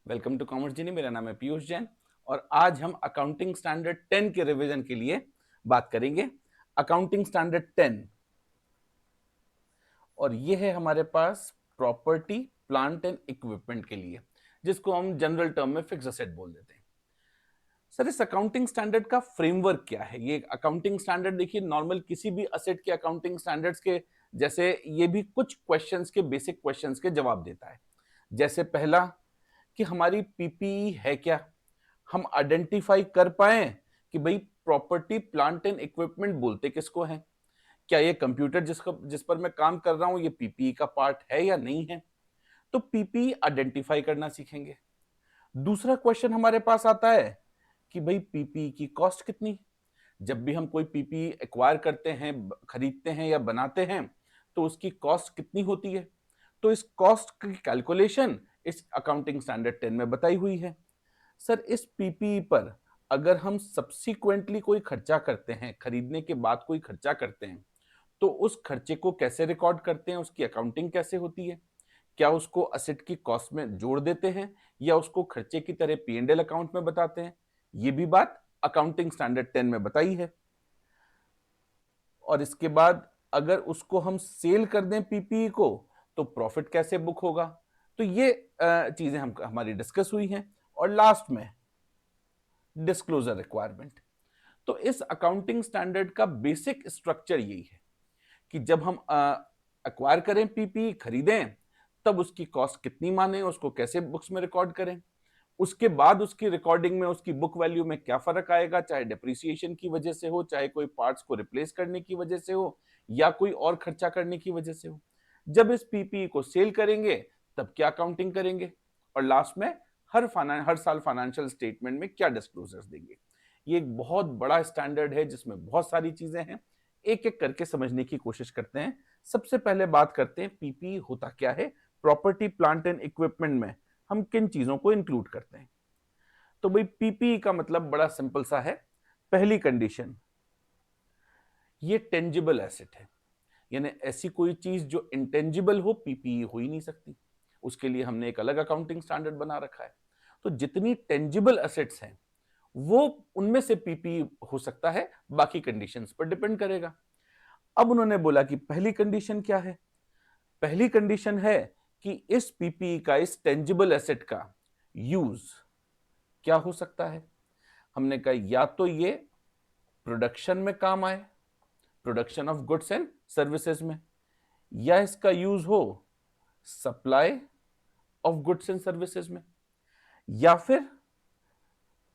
Welcome to commerce जीनी। मेरा नाम है पीयूष जैन और आज हम अकाउंटिंग स्टैंडर्ड 10 के रिवीजन के लिए बात करेंगे। अकाउंटिंग स्टैंडर्ड 10 और ये है हमारे पास प्रॉपर्टी प्लांट एंड इक्विपमेंट के लिए, जिसको हम जनरल टर्म में फिक्स असेट बोल देते हैं। सर, इस अकाउंटिंग स्टैंडर्ड का फ्रेमवर्क क्या है? ये अकाउंटिंग स्टैंडर्ड देखिए, नॉर्मल किसी भी असेट के अकाउंटिंग स्टैंडर्ड्स के जैसे ये भी कुछ क्वेश्चंस के, बेसिक क्वेश्चंस के जवाब देता है। जैसे पहला कि हमारी पीपीई है क्या, हम आइडेंटिफाई कर पाए कि भाई प्रॉपर्टी प्लांट एंड इक्विपमेंट बोलते किसको है, क्या ये कंप्यूटर जिस पर मैं काम कर रहा हूं ये पीपीई का पार्ट है या नहीं है। तो पीपीई आइडेंटिफाई करना सीखेंगे। दूसरा क्वेश्चन हमारे पास आता है कि भाई पीपीई की कॉस्ट कितनी। जब भी हम कोई पीपीई एक्वायर करते हैं, खरीदते हैं या बनाते हैं, तो उसकी कॉस्ट कितनी होती है। तो इस कॉस्ट की कैलकुलेशन इस अकाउंटिंग स्टैंडर्ड 10 में बताई हुई है। सर, इस पीपीई पर अगर हम सब्सिक्वेंटली कोई खर्चा करते हैं, खरीदने के बाद कोई खर्चा करते हैं, तो उस खर्चे को कैसे रिकॉर्ड करते हैं, उसकी अकाउंटिंग कैसे होती है। क्या उसको असेट की कॉस्ट में जोड़ देते हैं या उसको खर्चे की तरह पी&एल अकाउंट में बताते हैं, ये भी बात अकाउंटिंग स्टैंडर्ड 10 में बताई है। और इसके बाद अगर उसको हम सेल कर दें पीपीई को, तो प्रॉफिट कैसे बुक होगा। तो ये चीजें हम हमारी डिस्कस हुई हैं। और लास्ट में डिस्क्लोजर रिक्वायरमेंट। तो इस अकाउंटिंग स्टैंडर्ड का बेसिक स्ट्रक्चर यही है कि जब हम एक्वायर करें, पीपीई खरीदें, तब उसकी कॉस्ट कितनी माने, उसको कैसे बुक्स में रिकॉर्ड करें। उसके बाद उसकी रिकॉर्डिंग में उसकी बुक वैल्यू में क्या फर्क आएगा, चाहे डिप्रिसिएशन की वजह से हो, चाहे कोई पार्ट्स को रिप्लेस करने की वजह से हो, या कोई और खर्चा करने की वजह से हो। जब इस पीपीई को सेल करेंगे तब क्या अकाउंटिंग करेंगे, और लास्ट में हर साल फाइनेंशियल स्टेटमेंट में क्या डिस्क्लोजर्स देंगे। ये एक बहुत बड़ा स्टैंडर्ड है जिसमें बहुत सारी चीजें हैं। एक एक करके समझने की कोशिश करते हैं। सबसे पहले बात करते हैं पीपीई होता क्या है, प्रॉपर्टी प्लांट एंड इक्विपमेंट में हम किन चीजों को इंक्लूड करते हैं। तो भाई पीपीई का मतलब बड़ा सिंपल सा है। पहली कंडीशन, ये टेंजिबल एसेट है, यानी ऐसी कोई चीज जो इंटेंजिबल हो, पीपीई हो ही नहीं सकती। उसके लिए हमने एक अलग अकाउंटिंग स्टैंडर्ड बना रखा है। तो जितनी टेंजिबल एसेट्स हैं वो उनमें से पीपीई हो सकता है, बाकी कंडीशंस पर डिपेंड करेगा। अब उन्होंने बोला कि पहली कंडीशन क्या है। पहली कंडीशन है कि इस पीपीई का, इस टेंजिबल एसेट का यूज क्या हो सकता है। हमने कहा या तो ये प्रोडक्शन में काम आए, production of goods and services में, या इसका यूज हो supply of goods and services में, या फिर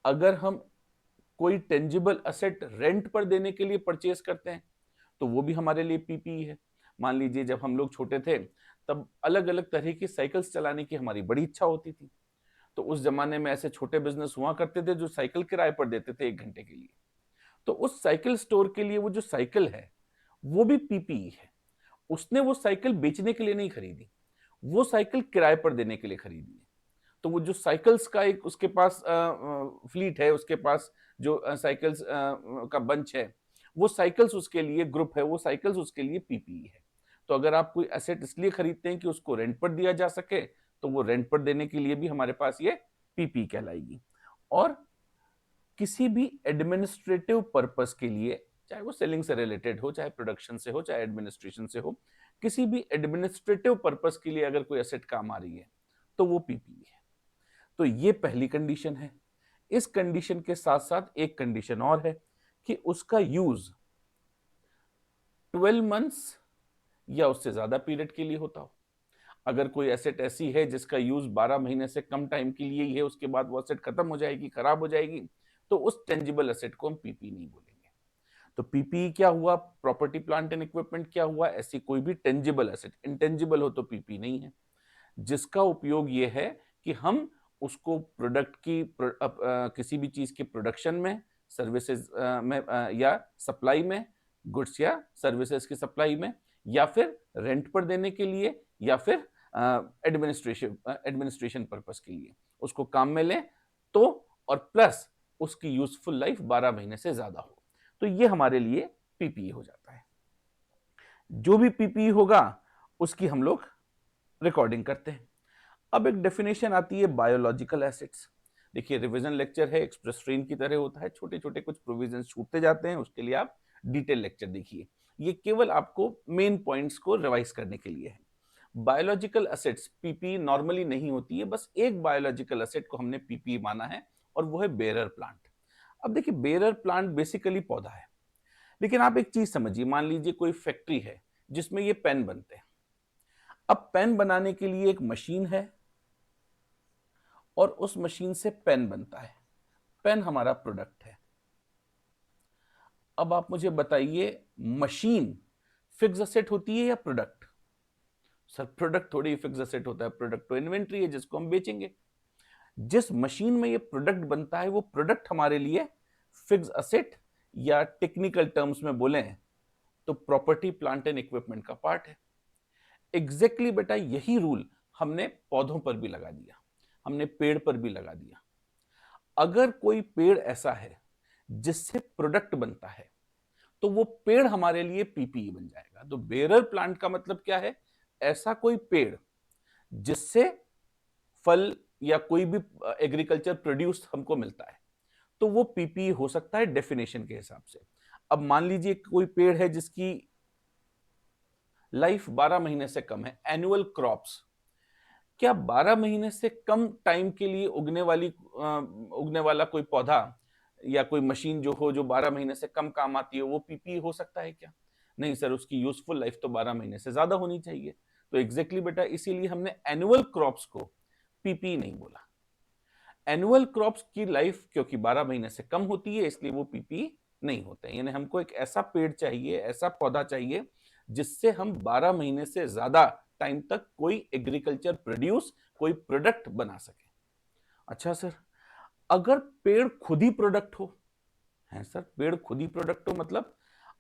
अगर हम कोई टेंजिबल असेट रेंट पर देने के लिए परचेज करते हैं, तो वो भी हमारे लिए पीपीई है। मान लीजिए जब हम लोग छोटे थे, तब अलग अलग तरह की साइकिल्स चलाने की हमारी बड़ी इच्छा होती थी। तो उस जमाने में ऐसे छोटे बिजनेस हुआ करते थे जो साइकिल किराए पर देते थे 1 घंटे के लिए। तो उस साइकिल स्टोर के लिए वो जो साइकिल है, वो भी पीपीई है। उसने वो साइकिल बेचने के लिए नहीं खरीदी, वो साइकिल किराए पर देने के लिए खरीदी है। तो वो जो साइकिल्स का एक उसके पास फ्लीट है, उसके पास जो साइकिल्स का बंच है, वो साइकिल्स उसके लिए ग्रुप है, वो साइकिल्स उसके लिए पीपीई है। तो अगर आप कोई एसेट इसलिए खरीदते हैं कि उसको रेंट पर दिया जा सके, तो वो रेंट पर देने के लिए भी हमारे पास ये पीपीई कहलाएगी। और किसी भी एडमिनिस्ट्रेटिव पर्पस के लिए, चाहे वो सेलिंग से रिलेटेड हो, चाहे प्रोडक्शन से हो, चाहे एडमिनिस्ट्रेशन से हो, किसी भी एडमिनिस्ट्रेटिव पर्पस के लिए अगर कोई एसेट काम आ रही है, तो वो पीपीई है। तो ये पहली कंडीशन है। इस कंडीशन के साथ साथ एक कंडीशन और है कि उसका यूज 12 मंथ्स या उससे ज्यादा पीरियड के लिए होता हो। अगर कोई एसेट ऐसी है जिसका यूज 12 महीने से कम टाइम के लिए ही है, उसके बाद वो एसेट खत्म हो जाएगी, खराब हो जाएगी, तो उस टेंजिबल एसेट को हम पीपी नहीं बोलेंगे। तो पीपी क्या हुआ, प्रॉपर्टी प्लांट एंड इक्विपमेंट क्या हुआ, ऐसी कोई भी टेंजिबल एसेट, इंटेंजिबल हो तो पीपी नहीं है, जिसका उपयोग ये है कि हम उसको प्रोडक्ट की किसी भी चीज के प्रोडक्शन में, सर्विसेज में, या सप्लाई में, गुड्स या सर्विसेज की सप्लाई में, या फिर रेंट पर देने के लिए, या फिर एडमिनिस्ट्रेशन पर्पस के लिए उसको काम में लें, तो और प्लस उसकी यूजफुल लाइफ 12 महीने से ज्यादा हो, तो ये हमारे लिए पीपीई हो जाता है। जो भी पीपीई होगा उसकी हम लोग रिकॉर्डिंग करते हैं। अब एक डेफिनेशन आती है बायोलॉजिकल एसेट्स। देखिए रिवीजन लेक्चर है, एक्सप्रेस ट्रेन की तरह होता है, छोटे छोटे कुछ प्रोविजन छूटते जाते हैं, उसके लिए आप डिटेल लेक्चर देखिए। ये केवल आपको मेन पॉइंट्स को रिवाइज करने के लिए है। बायोलॉजिकल एसेट्स पीपी नॉर्मली नहीं होती है, बस एक बायोलॉजिकल एसेट को हमने पीपी माना है और वो है बेरर प्लांट। अब देखिए बेरर प्लांट बेसिकली पौधा है, लेकिन आप एक चीज समझिए, मान लीजिए कोई फैक्ट्री है जिसमें ये पेन बनते हैं। अब पेन बनाने के लिए एक मशीन है और उस मशीन से पेन बनता है, पेन हमारा प्रोडक्ट है। अब आप मुझे बताइए, मशीन फिक्स एसेट होती है या प्रोडक्ट? सर प्रोडक्ट थोड़ी फिक्स एसेट होता है, प्रोडक्ट तो इन्वेंट्री है जिसको हम बेचेंगे। जिस मशीन में ये प्रोडक्ट बनता है वो प्रोडक्ट हमारे लिए फिक्स एसेट या टेक्निकल टर्म्स में बोले तो प्रॉपर्टी प्लांट एंड इक्विपमेंट का पार्ट है। एग्जैक्टली बेटा यही रूल हमने पौधों पर भी लगा दिया, हमने पेड़ पर भी लगा दिया। अगर कोई पेड़ ऐसा है जिससे प्रोडक्ट बनता है तो वो पेड़ हमारे लिए पीपीई बन जाएगा। तो बेरर प्लांट का मतलब क्या है? ऐसा कोई पेड़ जिससे फल या कोई भी एग्रीकल्चर प्रोड्यूस हमको मिलता है, तो वो पीपीई हो सकता है डेफिनेशन के हिसाब से। अब मान लीजिए कोई पेड़ है जिसकी लाइफ 12 महीने से कम है, एनुअल क्रॉप्स। क्या 12 महीने से कम टाइम के लिए उगने वाला कोई पौधा या कोई मशीन जो हो, जो 12 महीने से कम काम आती है, वो पीपीई हो सकता है क्या? नहीं सर, उसकी यूजफुल लाइफ तो 12 महीने से ज्यादा होनी चाहिए। तो एग्जैक्टली बेटा इसीलिए हमने एनुअल क्रॉप्स को पीपीई नहीं बोला। एनुअल क्रॉप्स की लाइफ क्योंकि 12 महीने से कम होती है, इसलिए वो पीपीई नहीं होते हैं। यानी हमको एक ऐसा पेड़ चाहिए, ऐसा पौधा चाहिए जिससे हम 12 महीने से ज्यादा टाइम तक कोई एग्रीकल्चर प्रोड्यूस, कोई प्रोडक्ट बना सके। अच्छा सर, अगर पेड़ खुद ही प्रोडक्ट हो? है सर, पेड़ खुद ही प्रोडक्ट हो मतलब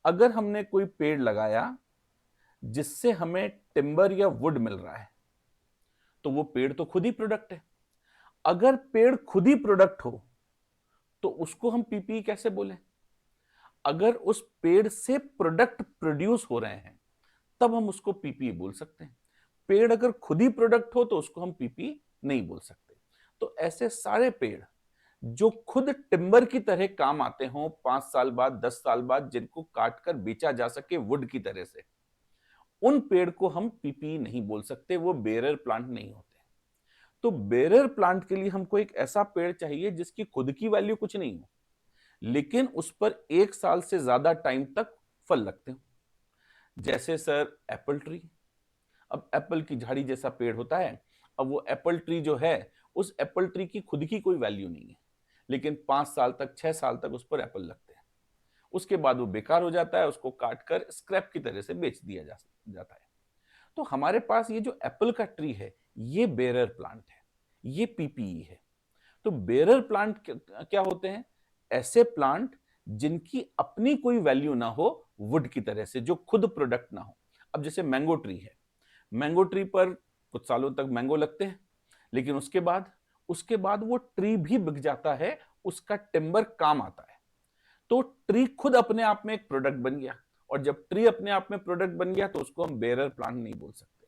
अगर हमने कोई पेड़ लगाया जिससे हमें टिम्बर या वुड मिल रहा है, तो वो पेड़ तो खुद ही प्रोडक्ट है। अगर पेड़ खुद ही प्रोडक्ट हो तो उसको हम पीपीई कैसे बोले? अगर उस पेड़ से प्रोडक्ट प्रोड्यूस हो रहे हैं तब हम उसको पीपीई बोल सकते हैं। पेड़ अगर खुद ही प्रोडक्ट हो तो उसको हम पीपीई नहीं बोल सकते। तो ऐसे सारे पेड़ जो खुद टिम्बर की तरह काम आते हों 5 साल बाद, 10 साल बाद, जिनको काट कर बेचा जा सके वुड की तरह से, उन पेड़ को हम पीपीई नहीं बोल सकते, वो बेरर प्लांट नहीं होते। तो बेरर प्लांट के लिए हमको एक ऐसा पेड़ चाहिए जिसकी खुद की वैल्यू कुछ नहीं हो, लेकिन उस पर 1 साल से ज्यादा टाइम तक फल लगते हो। जैसे सर एप्पल ट्री। अब एप्पल की झाड़ी जैसा पेड़ होता है। अब वो एप्पल ट्री जो है, उस एप्पल ट्री की खुद की कोई वैल्यू नहीं है, लेकिन 5 साल तक, 6 साल तक उस पर एप्पल लगते हैं। उसके बाद वो बेकार हो जाता है, उसको काट कर स्क्रैप की तरह से बेच दिया जाता है। तो हमारे पास ये जो एप्पल का ट्री है, ये बेरर प्लांट है, ये पीपीई है। तो बेरर प्लांट क्या होते हैं? ऐसे प्लांट जिनकी अपनी कोई वैल्यू ना हो वुड की तरह से, जो खुद प्रोडक्ट ना हो। अब जैसे मैंगो ट्री है, मैंगो ट्री पर कुछ सालों तक मैंगो लगते हैं, लेकिन उसके बाद वो ट्री भी बिक जाता है, उसका टिम्बर काम आता है। तो ट्री खुद अपने आप में एक प्रोडक्ट बन गया, और जब ट्री अपने आप में प्रोडक्ट बन गया तो उसको हम बेरर प्लांट नहीं बोल सकते।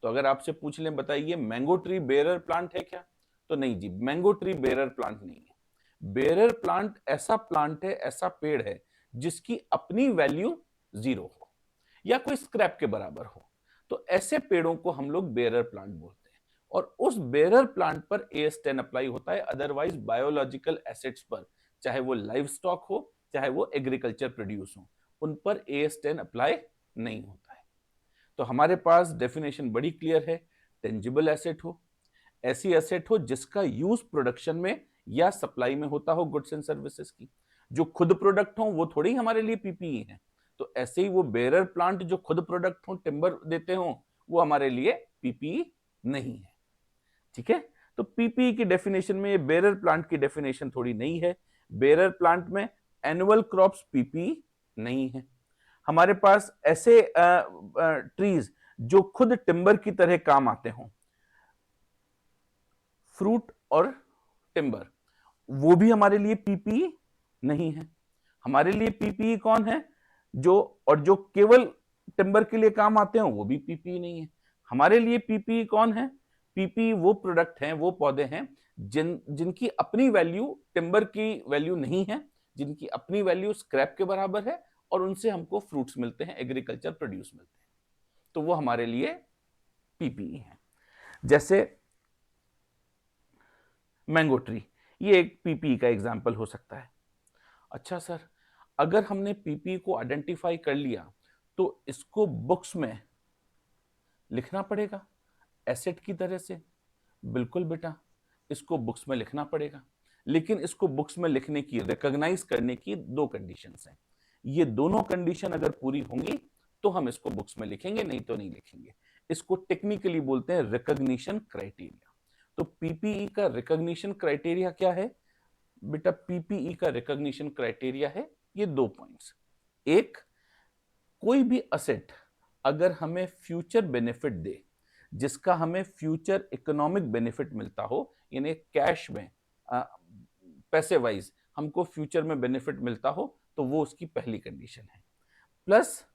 तो अगर आपसे पूछ लें, बताइए मैंगो ट्री बेरर प्लांट है क्या? तो नहीं जी, मैंगो ट्री बेरर प्लांट नहीं है। बेरर प्लांट है, ऐसा पेड़ है जिसकी अपनी वैल्यू 0 हो या कोई स्क्रैप के बराबर हो। तो ऐसे पेड़ों को हम लोग बेरर प्लांट बोलते हैं, और उस बेरर प्लांट पर AS10 अप्लाई होता है। अदरवाइज बायोलॉजिकल एसेट्स पर, चाहे वो लाइव स्टॉक हो, चाहे वो एग्रीकल्चर प्रोड्यूस हो, उन पर AS10 अप्लाई नहीं होता है। तो हमारे पास डेफिनेशन बड़ी क्लियर है। टेंजिबल एसेट हो, ऐसी एसेट हो जिसका यूज प्रोडक्शन में या सप्लाई में होता हो गुड्स एंड सर्विसेज की। जो खुद प्रोडक्ट हो वो थोड़ी हमारे लिए पीपीई है। तो ऐसे ही वो बेरर प्लांट जो खुद प्रोडक्ट हो, टिम्बर देते हो, वो हमारे लिए पीपीई नहीं है। ठीक है? तो पीपीई की डेफिनेशन में ये बेरर प्लांट की डेफिनेशन थोड़ी नहीं है। बेरर प्लांट में एनुअल क्रॉप्स पीपीई नहीं है। हमारे पास ऐसे ट्रीज जो खुद टिम्बर की तरह काम आते हों, फ्रूट और टिम्बर, वो भी हमारे लिए पीपीई नहीं है। हमारे लिए पीपीई कौन है? जो केवल टिम्बर के लिए काम आते हैं वो भी पीपीई नहीं है। हमारे लिए पीपीई कौन है? पीपी वो प्रोडक्ट हैं, वो पौधे हैं जिनकी अपनी वैल्यू टिम्बर की वैल्यू नहीं है, जिनकी अपनी वैल्यू स्क्रैप के बराबर है, और उनसे हमको फ्रूट्स मिलते हैं, एग्रीकल्चर प्रोड्यूस मिलते हैं, तो वो हमारे लिए पीपीई है। जैसे मैंगो ट्री, ये एक पीपीई का एग्जाम्पल हो सकता है। अच्छा सर, अगर हमने पीपीई को आइडेंटिफाई कर लिया तो इसको बुक्स में लिखना पड़ेगा एसेट की तरह से? बिल्कुल बेटा, इसको बुक्स में लिखना पड़ेगा, लेकिन इसको बुक्स में लिखने की, रिकॉग्नाइज करने की दो कंडीशंस हैं। ये दोनों कंडीशन अगर पूरी होंगी तो हम इसको बुक्स में लिखेंगे, नहीं तो नहीं लिखेंगे। इसको टेक्निकली बोलते हैं रिकॉग्निशन क्राइटेरिया। तो पीपीई का रिकॉग्निशन क्राइटेरिया क्या है बेटा? पीपीई का रिकॉग्निशन क्राइटेरिया है ये 2 पॉइंट्स। एक, कोई भी असेट अगर हमें फ्यूचर बेनिफिट दे, जिसका हमें फ्यूचर इकोनॉमिक बेनिफिट मिलता हो, यानी कैश में पैसे वाइज हमको फ्यूचर में बेनिफिट मिलता हो, तो वो उसकी पहली कंडीशन है। प्लस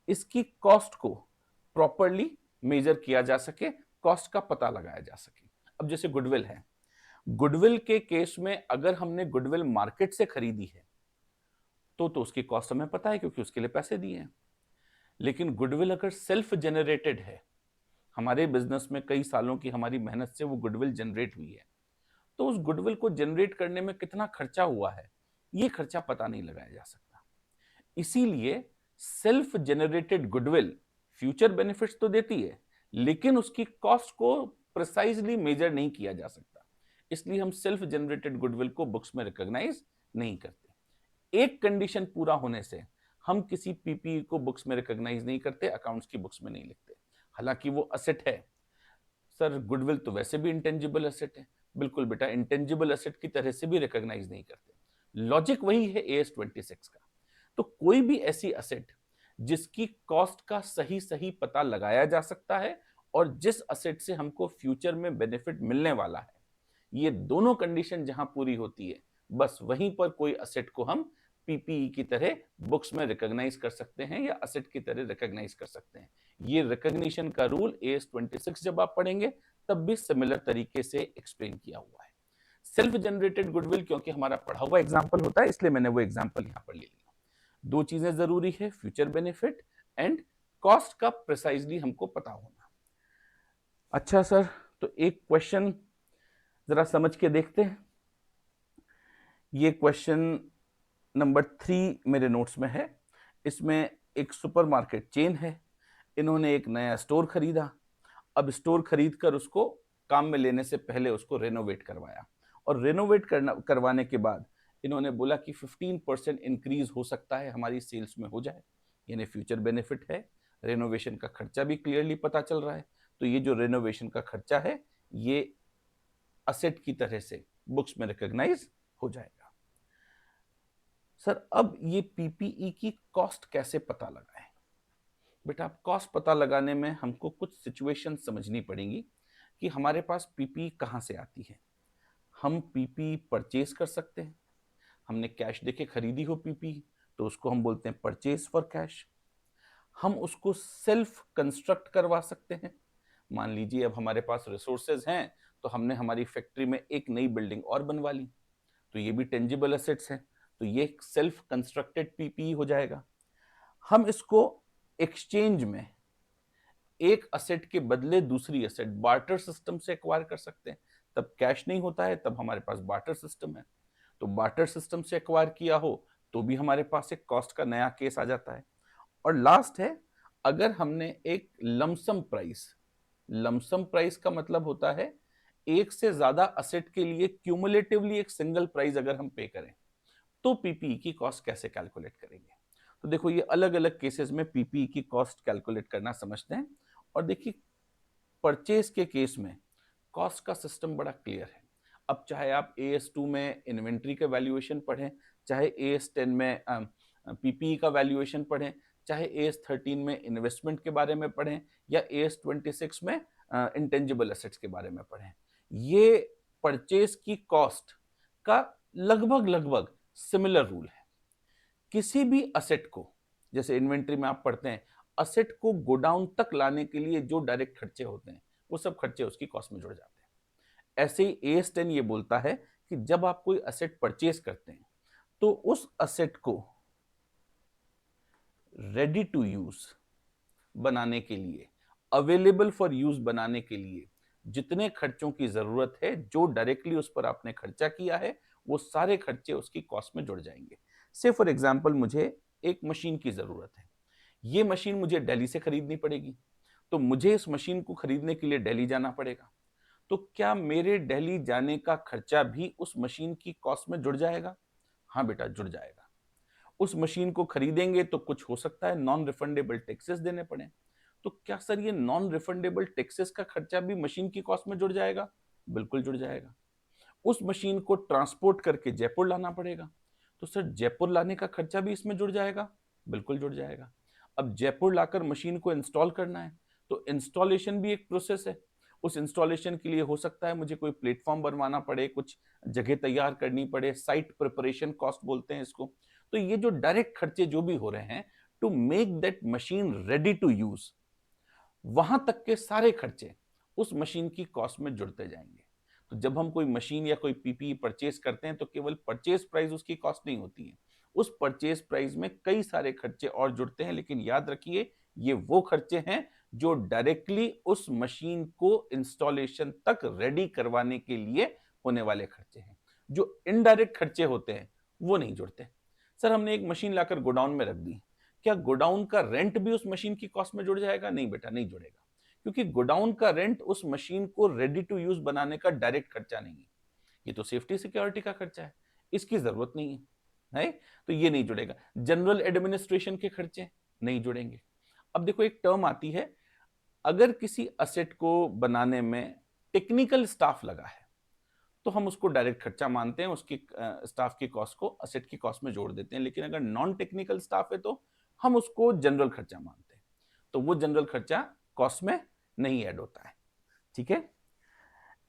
इसकी कॉस्ट को प्रॉपरली मेजर किया जा सके, कॉस्ट का पता लगाया जा सके। अब जैसे गुडविल है, गुडविल के केस में अगर हमने गुडविल मार्केट से खरीदी है तो उसकी कॉस्ट हमें पता है, क्योंकि उसके लिए पैसे दिए हैं। लेकिन गुडविल अगर सेल्फ जनरेटेड है, हमारे बिजनेस में कई सालों की हमारी मेहनत से वो गुडविल जनरेट हुई है, तो उस गुडविल को जनरेट करने में कितना खर्चा हुआ है, ये खर्चा पता नहीं लगाया जा सकता। इसीलिए self generated goodwill future benefits तो देती है, लेकिन उसकी कॉस्ट को प्रिसाइजली मेजर नहीं किया जा सकता। इसलिए हम सेल्फ जनरेटेड गुडविल को बुक्स में रिकॉग्नाइज नहीं करते। एक कंडीशन पूरा होने से हम किसी पीपीई को बुक्स में रिकॉग्नाइज नहीं करते, अकाउंट्स की बुक्स में नहीं लिखते। हालांकि वो असेट है। सर, गुडविल तो वैसे भी इंटेंजिबल असेट है। बिल्कुल बेटा, इंटेंजिबल असेट की तरह से भी रिकॉग्नाइज नहीं करते। लॉजिक वही है AS 26 का। तो कोई भी ऐसी असेट जिसकी कॉस्ट का सही सही पता लगाया जा सकता है और जिस असेट से हमको फ्यूचर में बेनिफिट मिलने वाला है, ये दोनों कंडीशन जहां पूरी होती है, बस वहीं पर कोई असेट को हम पीपीई की तरह बुक्स में रिकॉग्नाइज कर सकते हैं या असेट की तरह रिकॉग्नाइज कर सकते हैं। ये रिकॉग्निशन का रूल AS 26 जब आप पढ़ेंगे तब भी सिमिलर तरीके से एक्सप्लेन किया हुआ है। सेल्फ जनरेटेड गुडविल क्योंकि हमारा पढ़ा हुआ एग्जाम्पल होता है, इसलिए मैंने वो एग्जाम्पल यहां पर ले लिया। दो चीजें जरूरी है, फ्यूचर बेनिफिट एंड कॉस्ट का प्रिसाइजली हमको पता होना। अच्छा सर, तो एक क्वेश्चन जरा समझ के देखते हैं। ये क्वेश्चन नंबर 3 मेरे नोट्स में है। इसमें एक सुपरमार्केट चेन है, इन्होंने एक नया स्टोर खरीदा। अब स्टोर खरीद कर उसको काम में लेने से पहले उसको रेनोवेट करवाया, और रेनोवेट करवाने के बाद इन्होंने बोला कि 15% इंक्रीज हो सकता है, हमारी सेल्स में हो जाए। यानी फ्यूचर बेनिफिट है, रेनोवेशन का खर्चा भी क्लियरली पता चल रहा है। तो ये जो रेनोवेशन का खर्चा है ये असेट की तरह से बुक्स में रिकॉग्नाइज हो जाएगा। सर, अब ये पीपीई की कॉस्ट कैसे पता लगाएं? बेटा, आप कॉस्ट पता लगाने में हमको कुछ सिचुएशन समझनी पड़ेंगी कि हमारे पास पीपीई कहां से आती है। हम पीपीई परचेज कर सकते हैं। हमने कैश देके खरीदी हो पीपीई तो उसको हम बोलते हैं परचेज फॉर कैश। हम उसको सेल्फ कंस्ट्रक्ट करवा सकते हैं। मान लीजिए अब हमारे पास रिसोर्सेज हैं, तो हमने हमारी फैक्ट्री में एक नई बिल्डिंग और बनवा ली, तो ये भी टेंजिबल एसेट्स हैं, तो ये सेल्फ कंस्ट्रक्टेड पीपीई हो जाएगा। हम इसको एक्सचेंज में एक असेट के बदले दूसरी असेट बार्टर सिस्टम से एक्वायर कर सकते हैं। तब कैश नहीं होता है, तब हमारे पास बार्टर सिस्टम है। तो बार्टर सिस्टम से एक्वायर किया हो तो भी हमारे पास एक कॉस्ट का नया केस आ जाता है। और लास्ट है, अगर हमने एक लमसम प्राइस का मतलब होता है एक से ज्यादा असेट के लिए क्यूमुलेटिवली एक सिंगल प्राइस अगर हम पे करें, तो पीपीई की कॉस्ट कैसे कैलकुलेट करेंगे। तो देखो, ये अलग अलग केसेस में पीपीई की कॉस्ट कैलकुलेट करना समझते हैं। और देखिए, परचेज के केस में कॉस्ट का सिस्टम बड़ा क्लियर है। अब चाहे आप AS2 में इन्वेंट्री का वैल्यूएशन पढ़ें, चाहे AS10 में पीपीई का वैल्यूएशन पढ़ें, चाहे AS13 में इन्वेस्टमेंट के बारे में पढ़ें, या AS26 में इंटेंजिबल एसेट्स के बारे में पढ़ें, ये परचेज की कॉस्ट का लगभग सिमिलर रूल है। किसी भी असेट को, जैसे इन्वेंट्री में आप पढ़ते हैं, असेट को गोडाउन तक लाने के लिए जो डायरेक्ट खर्चे होते हैं वो सब खर्चे उसकी कॉस्ट में जुड़ जाते हैं। ऐसे ही AS10 ये बोलता है कि जब आप कोई असेट परचेज करते हैं तो उस असेट को रेडी टू यूज बनाने के लिए, अवेलेबल फॉर यूज बनाने के लिए जितने खर्चों की जरूरत है, जो डायरेक्टली उस पर आपने खर्चा किया है, वो सारे खर्चे उसकी कॉस्ट में जुड़ जाएंगे। से फॉर एग्जांपल मुझे एक मशीन की जरूरत है, ये मशीन मुझे दिल्ली से खरीदनी पड़ेगी, तो मुझे इस मशीन को खरीदने के लिए दिल्ली जाना पड़ेगा। तो क्या मेरे दिल्ली जाने का खर्चा भी उस मशीन की कॉस्ट में जुड़ जाएगा? हाँ बेटा, जुड़ जाएगा। उस मशीन को खरीदेंगे तो कुछ हो सकता है नॉन रिफंडेबल टैक्सेस देने पड़े, तो क्या सर ये नॉन रिफंडेबल टैक्सेस का खर्चा भी मशीन की कॉस्ट में जुड़ जाएगा? बिल्कुल जुड़ जाएगा। उस मशीन को ट्रांसपोर्ट करके जयपुर लाना पड़ेगा, तो सर जयपुर लाने का खर्चा भी इसमें जुड़ जाएगा? बिल्कुल जुड़ जाएगा। अब जयपुर लाकर मशीन को इंस्टॉल करना है, तो इंस्टॉलेशन भी एक प्रोसेस है। उस इंस्टॉलेशन के लिए हो सकता है मुझे कोई प्लेटफॉर्म बनवाना पड़े, कुछ जगह तैयार करनी पड़े, साइट प्रिपरेशन कॉस्ट बोलते हैं इसको। तो ये जो डायरेक्ट खर्चे जो भी हो रहे हैं to make that machine ready to use, वहां तक के सारे खर्चे उस मशीन की कॉस्ट में जुड़ते जाएंगे। तो जब हम कोई मशीन या कोई पीपीई परचेज करते हैं तो केवल परचेज प्राइस उसकी कॉस्ट नहीं होती है, उस परचेज प्राइस में कई सारे खर्चे और जुड़ते हैं। लेकिन याद रखिए, ये वो खर्चे हैं जो डायरेक्टली उस मशीन को इंस्टॉलेशन तक रेडी करवाने के लिए होने वाले खर्चे हैं। जो इनडायरेक्ट खर्चे होते हैं वो नहीं जुड़ते। सर हमने एक मशीन लाकर गोडाउन में रख दी, क्या गोडाउन का रेंट भी उस मशीन की कॉस्ट में जुड़ जाएगा? नहीं बेटा, नहीं जुड़ेगा, क्योंकि गोडाउन का रेंट उस मशीन को रेडी टू यूज बनाने का डायरेक्ट खर्चा नहीं है। ये तो सेफ्टी सिक्योरिटी का खर्चा है, इसकी जरूरत नहीं है, तो ये नहीं जुड़ेगा। जनरल एडमिनिस्ट्रेशन के खर्चे नहीं जुड़ेंगे। अब देखो, एक टर्म आती है, अगर किसी असेट को बनाने में टेक्निकल स्टाफ लगा है तो हम उसको डायरेक्ट खर्चा मानते हैं, उसकी स्टाफ की कॉस्ट को असेट की कॉस्ट में जोड़ देते हैं। लेकिन अगर नॉन टेक्निकल स्टाफ है तो हम उसको जनरल खर्चा मानते हैं, तो वो जनरल खर्चा कॉस्ट में नहीं ऐड होता है। ठीक है,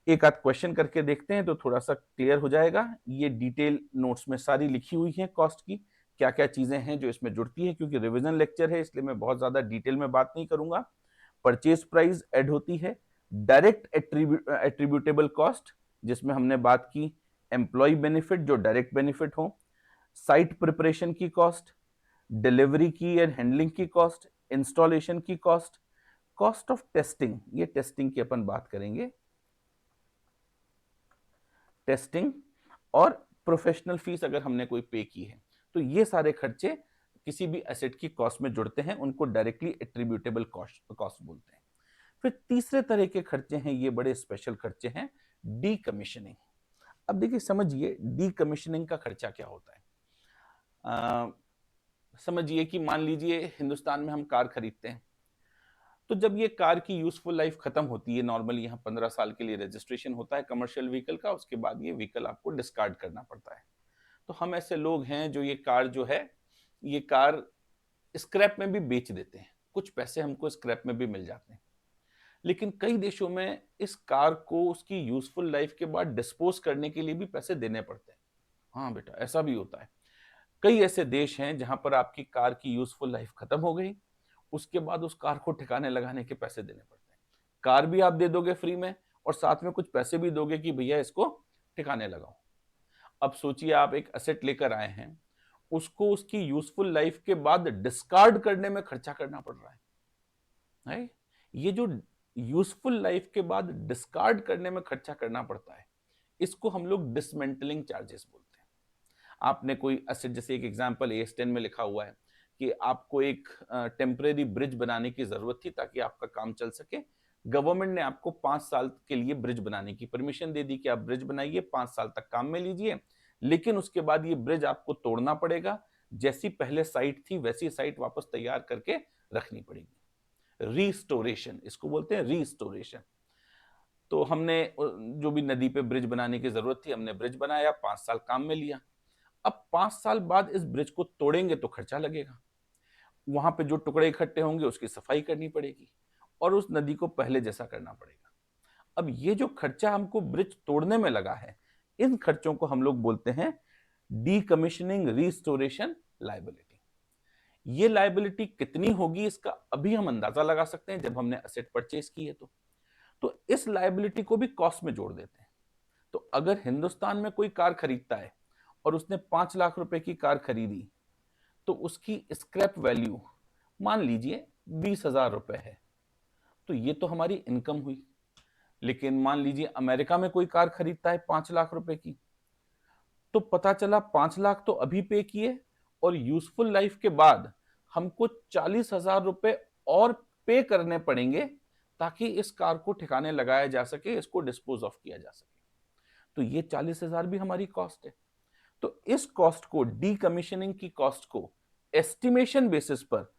एक आध क्वेश्चन करके देखते हैं तो थोड़ा सा क्लियर हो जाएगा। ये डिटेल नोट्स में सारी लिखी हुई है कॉस्ट की, क्या क्या चीजें हैं जो इसमें जुड़ती है। क्योंकि रिवीजन लेक्चर है इसलिए मैं बहुत ज्यादा डिटेल में बात नहीं करूंगा। परचेज प्राइस ऐड होती है, डायरेक्ट एट्रीब्यूटेबल कॉस्ट जिसमें हमने बात की एम्प्लॉय बेनिफिट जो डायरेक्ट बेनिफिट हो, साइट प्रिपरेशन की कॉस्ट, डिलीवरी की एंड हैंडलिंग की कॉस्ट, इंस्टॉलेशन की कॉस्ट, कॉस्ट ऑफ टेस्टिंग, ये टेस्टिंग की अपन बात करेंगे, टेस्टिंग और प्रोफेशनल फीस अगर हमने कोई पे की है, तो ये सारे खर्चे किसी भी एसेट की कॉस्ट में जुड़ते हैं, उनको डायरेक्टली एट्रीब्यूटेबल कॉस्ट बोलते हैं। फिर तीसरे तरह के खर्चे हैं, ये बड़े स्पेशल खर्चे हैं, डीकमीशनिंग। अब देखिए, समझिए डीकमीशनिंग का खर्चा क्या होता है। समझिए कि मान लीजिए हिंदुस्तान में हम कार खरीदते हैं, तो जब ये कार की यूजफुल लाइफ खत्म होती है, नॉर्मली यहाँ 15 साल के लिए रजिस्ट्रेशन होता है कमर्शियल व्हीकल का, उसके बाद ये व्हीकल आपको डिस्कार्ड करना पड़ता है। तो हम ऐसे लोग हैं जो ये कार जो है, ये कार स्क्रैप में भी बेच देते हैं, कुछ पैसे हमको स्क्रैप में भी मिल जाते हैं। लेकिन कई देशों में इस कार को उसकी यूजफुल लाइफ के बाद डिस्पोज करने के लिए भी पैसे देने पड़ते हैं। हाँ बेटा, ऐसा भी होता है। कई ऐसे देश हैं जहां पर आपकी कार की यूजफुल लाइफ खत्म हो गई, उसके बाद उस कार को ठिकाने लगाने के पैसे देने पड़ते हैं। कार भी आप दे दोगे फ्री में और साथ में कुछ पैसे भी दोगे कि भैया इसको ठिकाने लगाओ। अब सोचिए, आप एक एसेट लेकर आए हैं, उसको उसकी यूजफुल लाइफ के बाद डिस्कार्ड करने में खर्चा करना पड़ रहा है। ये जो यूजफुल लाइफ के बाद डिस्कार्ड करने में खर्चा करना पड़ता है, इसको हम लोग डिसमेंटलिंग चार्जेस बोलते हैं। आपने कोई एसेट, जैसे एक एग्जांपल AS10 में लिखा हुआ है कि आपको एक टेम्परेरी ब्रिज बनाने की जरूरत थी ताकि आपका काम चल सके। गवर्नमेंट ने आपको 5 साल के लिए ब्रिज बनाने की परमिशन दे दी कि आप ब्रिज बनाइए, 5 साल तक काम में लीजिए, लेकिन उसके बाद ये ब्रिज आपको तोड़ना पड़ेगा, जैसी पहले साइट थी वैसी साइट वापस तैयार करके रखनी पड़ेगी। रिस्टोरेशन इसको बोलते हैं, रिस्टोरेशन। तो हमने जो भी नदी पे ब्रिज बनाने की जरूरत थी, हमने ब्रिज बनाया, 5 साल काम में लिया। अब 5 साल बाद इस ब्रिज को तोड़ेंगे तो खर्चा लगेगा, वहां पे जो टुकड़े इकट्ठे होंगे उसकी सफाई करनी पड़ेगी और उस नदी को पहले जैसा करना पड़ेगा। अब ये जो खर्चा हमको ब्रिज तोड़ने में लगा है, इन खर्चों को हम लोग बोलते हैं डीकमीशनिंग रिस्टोरेशन लायबिलिटी। ये लायबिलिटी कितनी होगी इसका अभी हम अंदाजा लगा सकते हैं जब हमने एसेट परचेज की है। तो इस लायबिलिटी को भी कॉस्ट में जोड़ देते हैं। तो अगर हिंदुस्तान में कोई कार खरीदता है और उसने 5 लाख रुपए की कार खरीदी, तो उसकी स्क्रैप वैल्यू मान लीजिए 20,000 रुपए है, तो ये तो हमारी इनकम हुई। लेकिन मान लीजिए अमेरिका में कोई कार खरीदता है 5 लाख रुपए की, तो पता चला 5 लाख तो अभी पे किए और यूजफुल लाइफ के बाद हमको 40,000 रुपए और पे करने पड़ेंगे ताकि इस कार को ठिकाने लगाया जा सके, इसको डिस्पोज ऑफ किया जा सके। तो ये 40,000 भी हमारी कॉस्ट है। तो इस कॉस्ट को, डीकमीशनिंग की कॉस्ट को एस्टिमेशन बेसिस पर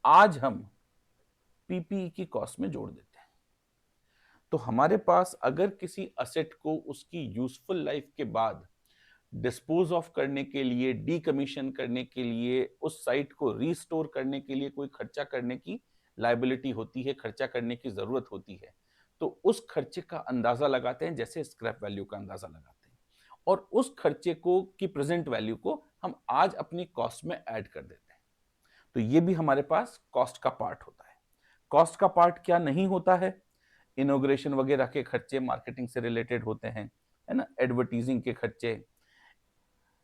आज हम पीपीई की कॉस्ट में जोड़ देते हैं। तो हमारे पास अगर किसी असेट को उसकी यूजफुल लाइफ के बाद डिस्पोज ऑफ करने के लिए, डीकमीशन करने के लिए, उस साइट को रीस्टोर करने के लिए कोई खर्चा करने की लायबिलिटी होती है, खर्चा करने की जरूरत होती है, तो उस खर्चे का अंदाजा लगाते हैं जैसे स्क्रैप वैल्यू का अंदाजा लगाते हैं, और उस खर्चे को की प्रेजेंट वैल्यू को हम आज अपनी कॉस्ट में ऐड कर देते हैं। तो ये भी हमारे पास कॉस्ट का पार्ट होता है। कॉस्ट का पार्ट क्या नहीं होता है? इनोग्रेशन वगैरह के खर्चे मार्केटिंग से रिलेटेड होते हैं, है ना, एडवर्टीजिंग के खर्चे,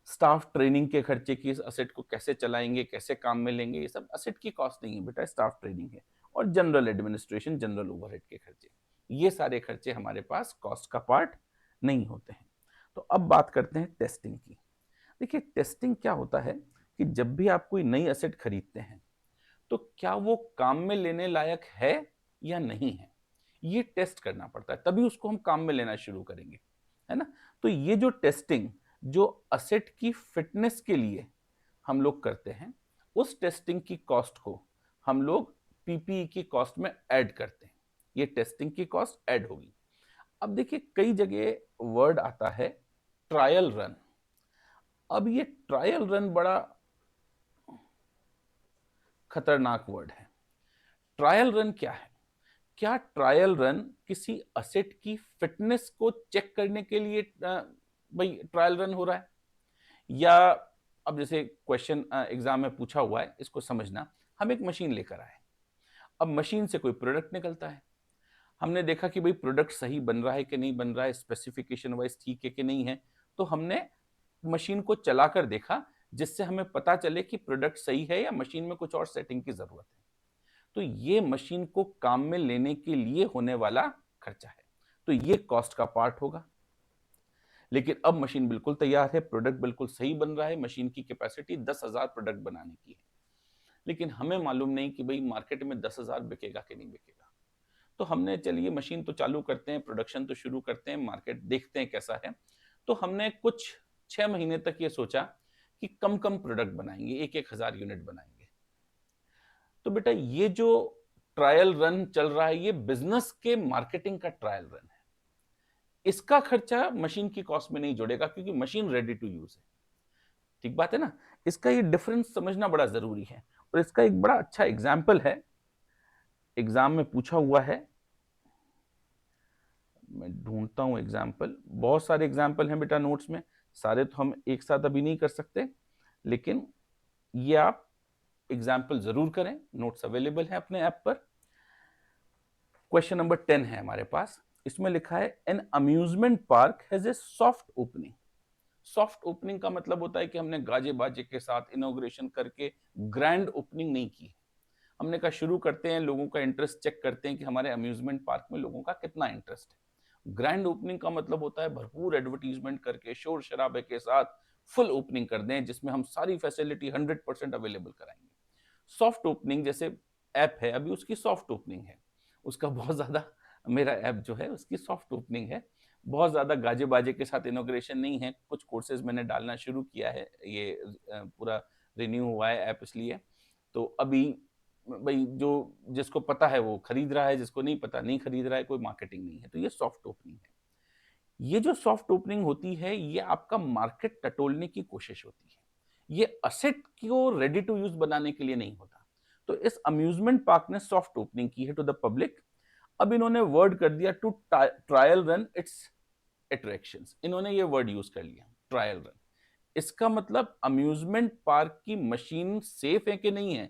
स्टाफ ट्रेनिंग के खर्चे की इस असेट को कैसे चलाएंगे, कैसे काम में लेंगे, ये सब असेट की कॉस्ट नहीं है बेटा, स्टाफ ट्रेनिंग है। और जनरल एडमिनिस्ट्रेशन, जनरल ओवरहेड के खर्चे, ये सारे खर्चे हमारे पास कॉस्ट का पार्ट नहीं होते हैं। तो अब बात करते हैं टेस्टिंग की। देखिए टेस्टिंग क्या होता है कि जब भी आप कोई नई असेट खरीदते हैं तो क्या वो काम में लेने लायक है या नहीं है, ये टेस्ट करना पड़ता है, तभी उसको हम काम में लेना शुरू करेंगे, है ना। तो ये जो टेस्टिंग, जो असेट की फिटनेस के लिए हम लोग करते हैं, उस टेस्टिंग की कॉस्ट को हम लोग पीपीई की कॉस्ट में ऐड करते हैं। ये टेस्टिंग की कॉस्ट ऐड होगी। अब देखिए कई जगह वर्ड आता है ट्रायल रन। अब ये ट्रायल रन बड़ा खतरनाक वर्ड है। ट्रायल रन क्या है? क्या ट्रायल रन किसी असेट की फिटनेस को चेक करने के लिए भाई ट्रायल रन हो रहा है? या अब जैसे क्वेश्चन एग्जाम में पूछा हुआ है, इसको समझना। हम एक मशीन लेकर आए, अब मशीन से कोई प्रोडक्ट निकलता है, हमने देखा कि भाई प्रोडक्ट सही बन रहा है कि नहीं बन रहा है, स्पेसिफिकेशन वाइज ठीक है कि नहीं है, तो हमने मशीन को चलाकर देखा जिससे हमें पता चले कि प्रोडक्ट सही है या मशीन में कुछ और सेटिंग की जरूरत है। तो ये मशीन को काम में लेने के लिए होने वाला खर्चा है, तो ये कॉस्ट का पार्ट होगा। लेकिन अब मशीन बिल्कुल तैयार है, प्रोडक्ट बिल्कुल सही बन रहा है, मशीन की कैपेसिटी 10,000 प्रोडक्ट बनाने की है, लेकिन हमें मालूम नहीं कि भाई मार्केट में 10,000 बिकेगा कि नहीं बिकेगा। तो हमने चलिए मशीन तो चालू करते हैं, प्रोडक्शन तो शुरू करते हैं, मार्केट देखते हैं कैसा है। तो हमने कुछ 6 महीने तक ये सोचा कि कम कम प्रोडक्ट बनाएंगे, 1,000 यूनिट बनाएंगे। तो बेटा ये जो ट्रायल रन चल रहा है, ये बिजनेस के मार्केटिंग का ट्रायल रन है। इसका खर्चा मशीन की कॉस्ट में नहीं जुड़ेगा क्योंकि मशीन रेडी टू यूज है। ठीक बात है ना। इसका ये डिफरेंस समझना बड़ा जरूरी है। और इसका एक बड़ा अच्छा एग्जाम्पल है, एग्जाम में पूछा हुआ है, मैं ढूंढता हूं एग्जाम्पल। बहुत सारे एग्जाम्पल हैं बेटा नोट्स में, सारे तो हम एक साथ अभी नहीं कर सकते, लेकिन ये आप एग्जाम्पल जरूर करें, नोट्स अवेलेबल है अपने ऐप पर। क्वेश्चन नंबर 10 है हमारे पास, इसमें लिखा है an amusement park has a soft opening. Soft opening का मतलब होता है कि हमने गाजे बाजे के साथ इनॉग्रेशन करके ग्रैंड ओपनिंग नहीं की। हमने कहा शुरू करते हैं, लोगों का इंटरेस्ट चेक करते हैं कि हमारे अम्यूजमेंट पार्क में लोगों का कितना इंटरेस्ट है। ग्रैंड ओपनिंग का मतलब होता है भरपूर एडवर्टीजमेंट करके, शोर शराबे के साथ फुल ओपनिंग कर दें जिसमें हम सारी फैसिलिटी 100% अवेलेबल कराएंगे। सॉफ्ट ओपनिंग जैसे ऐप है, अभी उसकी सॉफ्ट ओपनिंग है, उसका बहुत ज्यादा, मेरा ऐप जो है उसकी सॉफ्ट ओपनिंग है, बहुत ज्यादा गाजे बाजे के साथ इनोग्रेशन नहीं है। कुछ कोर्सेज मैंने डालना शुरू किया है, ये पूरा रिन्यू हुआ है ऐप इसलिए। तो अभी भाई जो जिसको पता है वो खरीद रहा है, जिसको नहीं पता नहीं खरीद रहा है, कोई मार्केटिंग नहीं है। तो ये सॉफ्ट ओपनिंग है। ये जो सॉफ्ट ओपनिंग होती है ये आपका मार्केट टटोलने की कोशिश होती है, ये असेट को रेडी टू यूज बनाने के लिए नहीं होता। तो इस अम्यूजमेंट पार्क ने सॉफ्ट ओपनिंग की है टू द पब्लिक। अब इन्होंने वर्ड कर दिया to trial run its attractions, इन्होंने ये वर्ड यूज कर लिया ट्रायल रन। इसका मतलब अम्यूजमेंट पार्क की मशीन सेफ है कि नहीं है,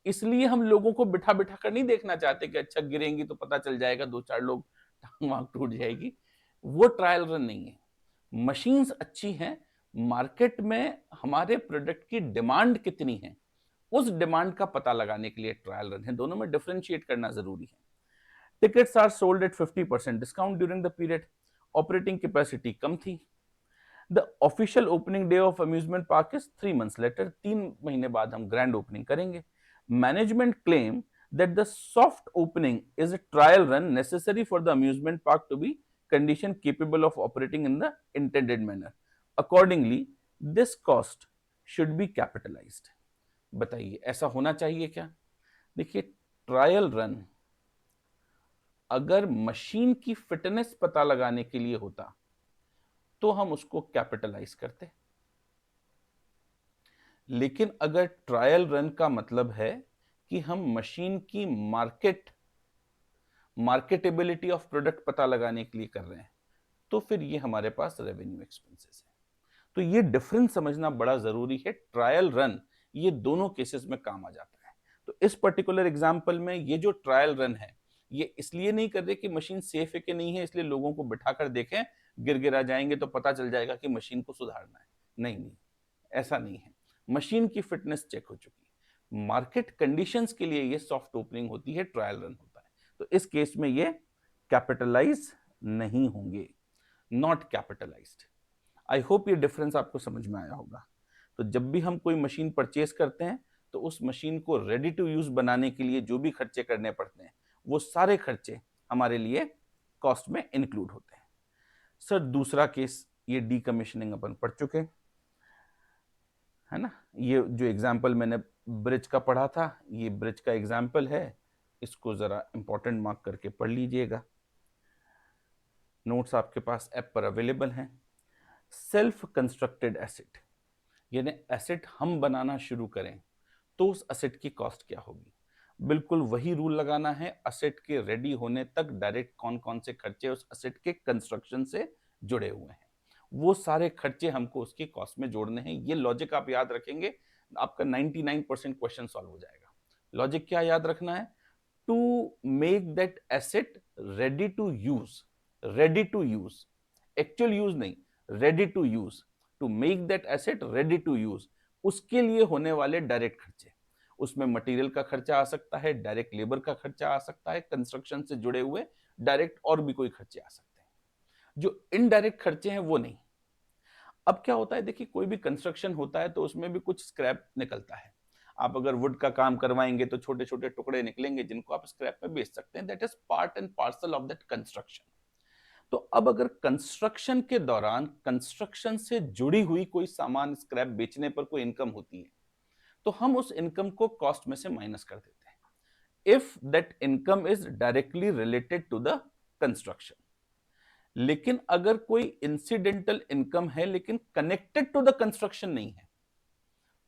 इसलिए हम लोगों को बिठा बिठा कर नहीं देखना चाहते कि अच्छा गिरेंगी तो पता चल जाएगा, दो चार लोग टांग टूट जाएगी। वो ट्रायल रन नहीं है। मशीन्स अच्छी हैं, मार्केट में हमारे प्रोडक्ट की डिमांड कितनी है, उस डिमांड का पता लगाने के लिए ट्रायल रन है। दोनों में डिफरेंशिएट करना जरूरी है। Tickets are sold at 50% discount during the period. Operating capacity कम थी। The official opening day of amusement park is 3 months later. 3 महीने बाद हम ग्रैंड ओपनिंग करेंगे। Management claim that the soft opening is a trial run necessary for the amusement park to be condition capable of operating in the intended manner. Accordingly, this cost should be capitalized. बताइए ऐसा होना चाहिए क्या? देखिए, trial run अगर machine की fitness पता लगाने के लिए होता तो हम उसको कैपिटलाइज करते, लेकिन अगर ट्रायल रन का मतलब है कि हम मशीन की मार्केटेबिलिटी ऑफ प्रोडक्ट पता लगाने के लिए कर रहे हैं, तो फिर ये हमारे पास रेवेन्यू एक्सपेंसेस है। तो ये डिफरेंस समझना बड़ा जरूरी है। ट्रायल रन ये दोनों केसेस में काम आ जाता है। तो इस पर्टिकुलर एग्जांपल में ये जो ट्रायल रन है, ये इसलिए नहीं कर रहे कि मशीन सेफ है कि नहीं है, इसलिए लोगों को बिठाकर देखें, गिरा जाएंगे तो पता चल जाएगा कि मशीन को सुधारना है। नहीं नहीं, ऐसा नहीं है। मशीन की फिटनेस चेक हो चुकी है। मार्केट कंडीशंस के लिए ये सॉफ्ट ओपनिंग होती है, ट्रायल रन होता है। तो इस केस में ये कैपिटलाइज नहीं होंगे, नॉट कैपिटलाइज्ड। आई होप ये डिफरेंस आपको समझ में आया होगा। तो जब भी हम कोई मशीन परचेज करते हैं तो उस मशीन को रेडी टू यूज बनाने के लिए जो भी खर्चे करने पड़ते हैं, वो सारे खर्चे हमारे लिए कॉस्ट में इंक्लूड होते हैं। सर दूसरा केस, ये डीकमीशनिंग अपन पढ़ चुके है ना। ये जो एग्जाम्पल मैंने ब्रिज का पढ़ा था, ये ब्रिज का एग्जाम्पल है। इसको जरा इंपॉर्टेंट मार्क करके पढ़ लीजिएगा। नोट्स आपके पास ऐप पर अवेलेबल हैं। सेल्फ कंस्ट्रक्टेड एसेट, यानी एसेट हम बनाना शुरू करें तो उस एसेट की कॉस्ट क्या होगी। बिल्कुल वही रूल लगाना है। एसेट के रेडी होने तक डायरेक्ट कौन कौन से खर्चे उस एसेट के कंस्ट्रक्शन से जुड़े हुए हैं, वो सारे खर्चे हमको उसकी कॉस्ट में जोड़ने हैं। ये लॉजिक आप याद रखेंगे, आपका 99% क्वेश्चन सॉल्व हो जाएगा। लॉजिक क्या याद रखना है? To make that asset ready to use, ready to use, actual use नहीं, ready to use, to make that asset ready to use, उसके लिए होने वाले डायरेक्ट खर्चे। उसमें मटेरियल का खर्चा आ सकता है, डायरेक्ट लेबर का खर्चा आ सकता है, कंस्ट्रक्शन से जुड़े हुए डायरेक्ट और भी कोई खर्चे आ सकते हैं। जो इनडायरेक्ट खर्चे हैं वो नहीं। अब क्या होता है, देखिए कोई भी कंस्ट्रक्शन होता है तो उसमें भी कुछ स्क्रैप निकलता है। आप अगर वुड का काम करवाएंगे तो छोटे छोटे टुकड़े निकलेंगे जिनको आप स्क्रैप में बेच सकते हैं। That is part and parcel of that construction. तो अब अगर कंस्ट्रक्शन के दौरान कंस्ट्रक्शन से जुड़ी हुई कोई सामान स्क्रैप बेचने पर कोई इनकम होती है, तो हम उस इनकम को कॉस्ट में से माइनस कर देते हैं, if that income is directly related to the construction. लेकिन अगर कोई इंसिडेंटल इनकम है लेकिन कनेक्टेड टू द कंस्ट्रक्शन नहीं है,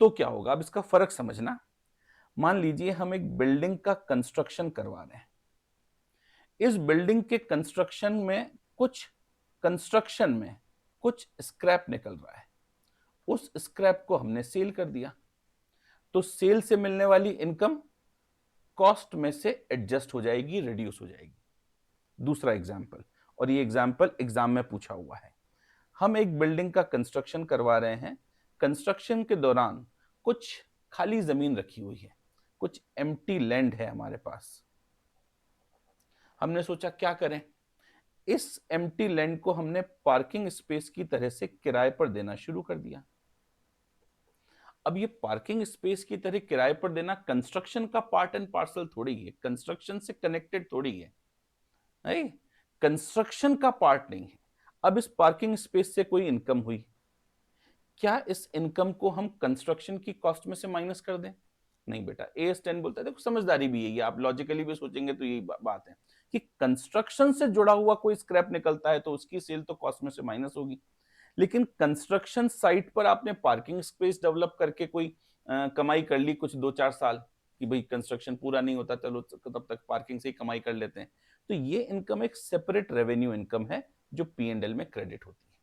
तो क्या होगा? अब इसका फर्क समझना। मान लीजिए हम एक बिल्डिंग का कंस्ट्रक्शन करवा रहे हैं। इस बिल्डिंग के कंस्ट्रक्शन में कुछ स्क्रैप निकल रहा है। उस स्क्रैप को हमने सेल कर दिया, तो सेल से मिलने वाली इनकम कॉस्ट में से एडजस्ट हो जाएगी, रिड्यूस हो जाएगी। दूसरा एग्जाम्पल, और ये एग्जाम्पल एग्जाम में पूछा हुआ है। हम एक बिल्डिंग का कंस्ट्रक्शन करवा रहे हैं। कंस्ट्रक्शन के दौरान कुछ खाली जमीन रखी हुई है, कुछ एम्प्टी लैंड है हमारे पास। हमने सोचा क्या करें, इस एम्प्टी लैंड को हमने पार्किंग स्पेस की तरह से किराए पर देना शुरू कर दिया। अब ये पार्किंग स्पेस की तरह किराए पर देना कंस्ट्रक्शन का पार्ट एंड पार्सल थोड़ी है, कंस्ट्रक्शन से कनेक्टेड थोड़ी है, कंस्ट्रक्शन का पार्ट नहीं है। अब इस पार्किंग स्पेस से कोई इनकम हुई, क्या इस इनकम को हम कंस्ट्रक्शन की कॉस्ट में से माइनस कर दें? नहीं बेटा। AS10 बोलता है, देखो समझदारी भी है ये, आप लॉजिकली भी सोचेंगे तो यही बात है कि कंस्ट्रक्शन से जुड़ा हुआ कोई स्क्रैप निकलता है तो उसकी सेल तो कॉस्ट में से माइनस होगी। लेकिन कंस्ट्रक्शन साइट पर आपने पार्किंग स्पेस डेवलप करके कोई कमाई कर ली कुछ 2-4 साल कि भाई कंस्ट्रक्शन पूरा नहीं होता, चलो तब तक पार्किंग से ही कमाई कर लेते हैं, तो ये इनकम एक सेपरेट रेवेन्यू इनकम है जो P&L में क्रेडिट होती है।